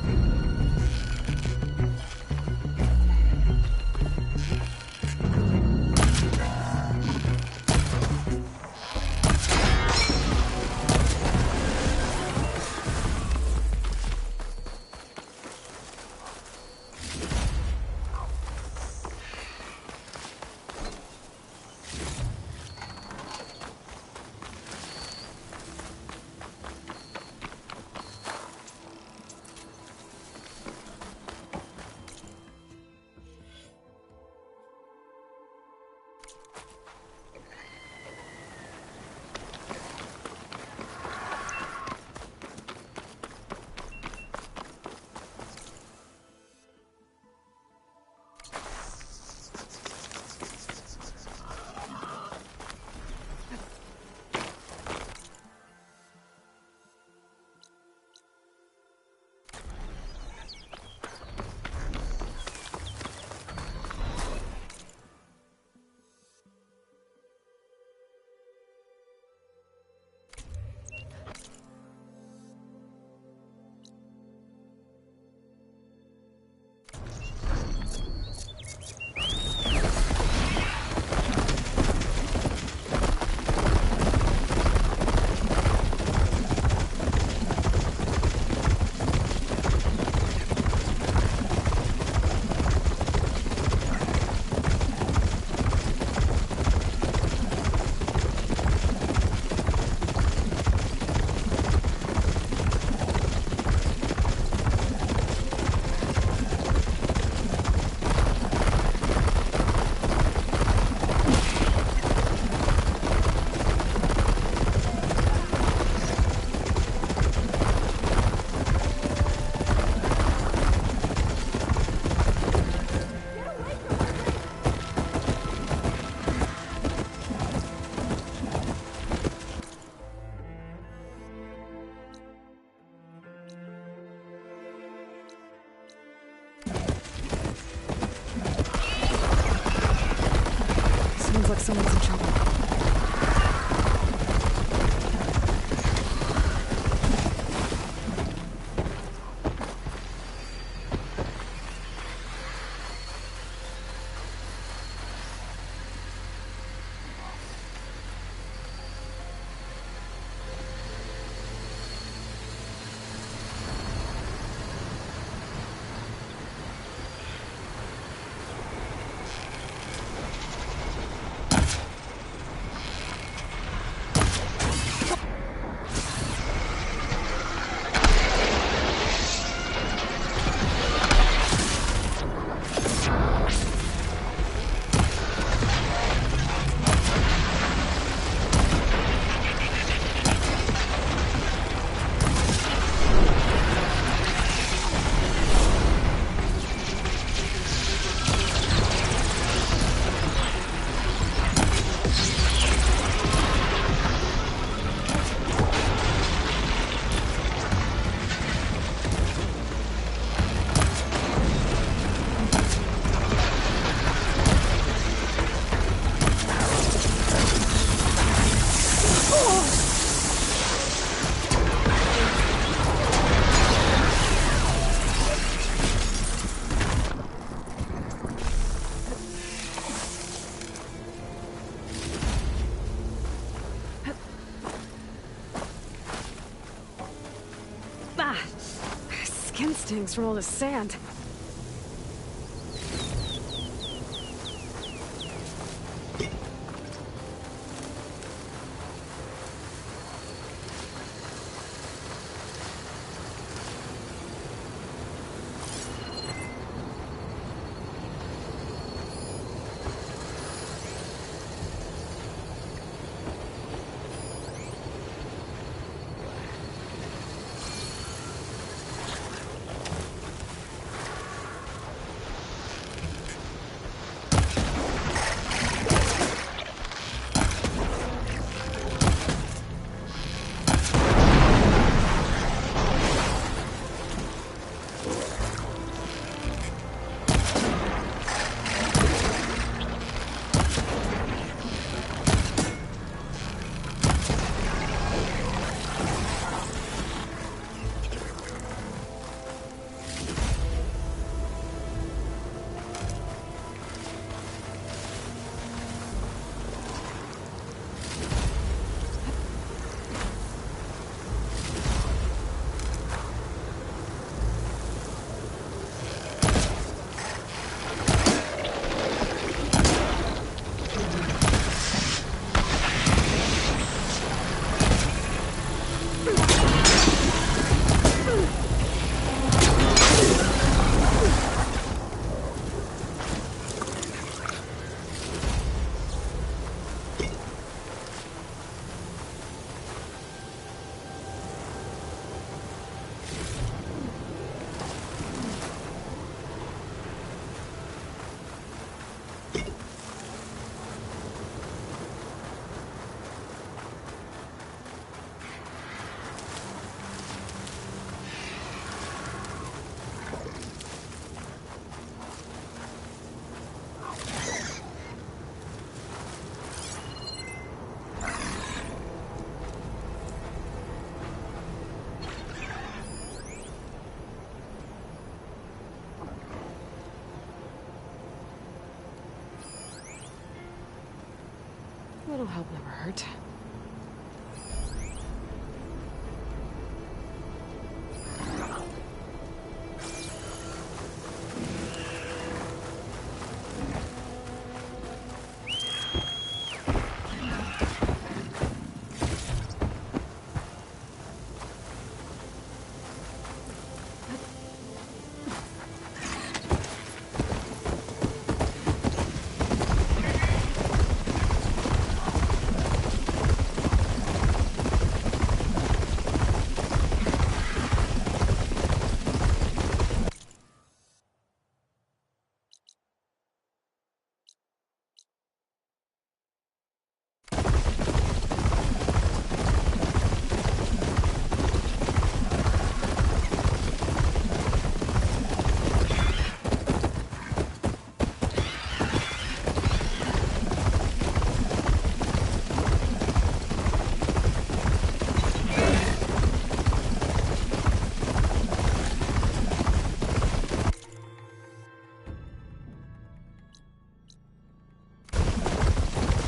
Like someone's in trouble. Skin stings from all the sand. little help never hurt.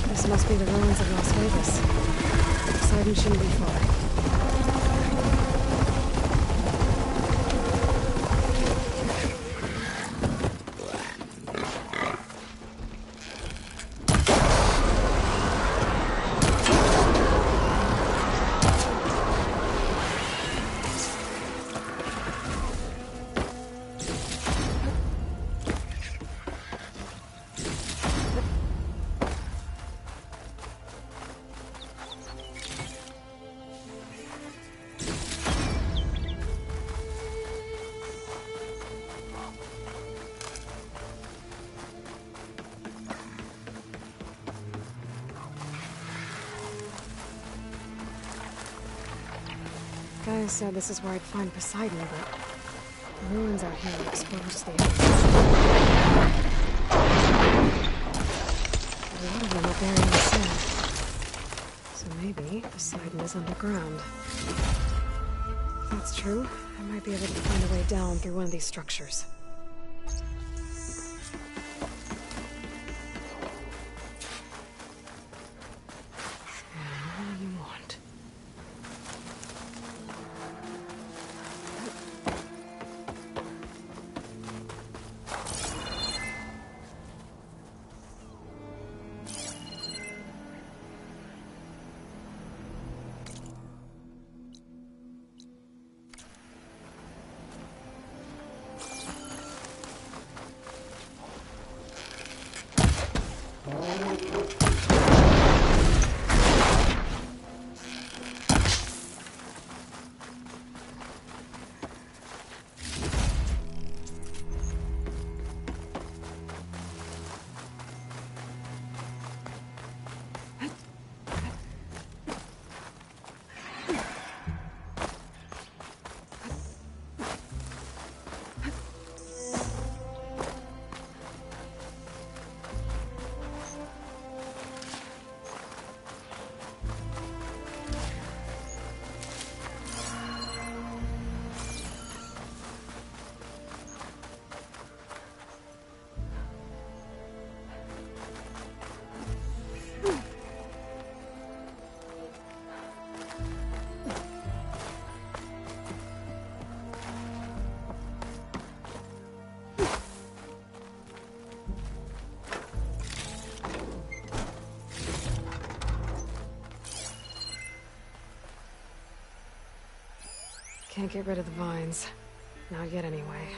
This must be the ruins of Las Vegas. Poseidon shouldn't be far. Guy said this is where I'd find Poseidon, but the ruins out here are exposed to the elements. A lot of them are buried in the sand. So maybe Poseidon is underground. If that's true, I might be able to find a way down through one of these structures. Can't get rid of the vines. Not yet, anyway.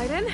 Raiden.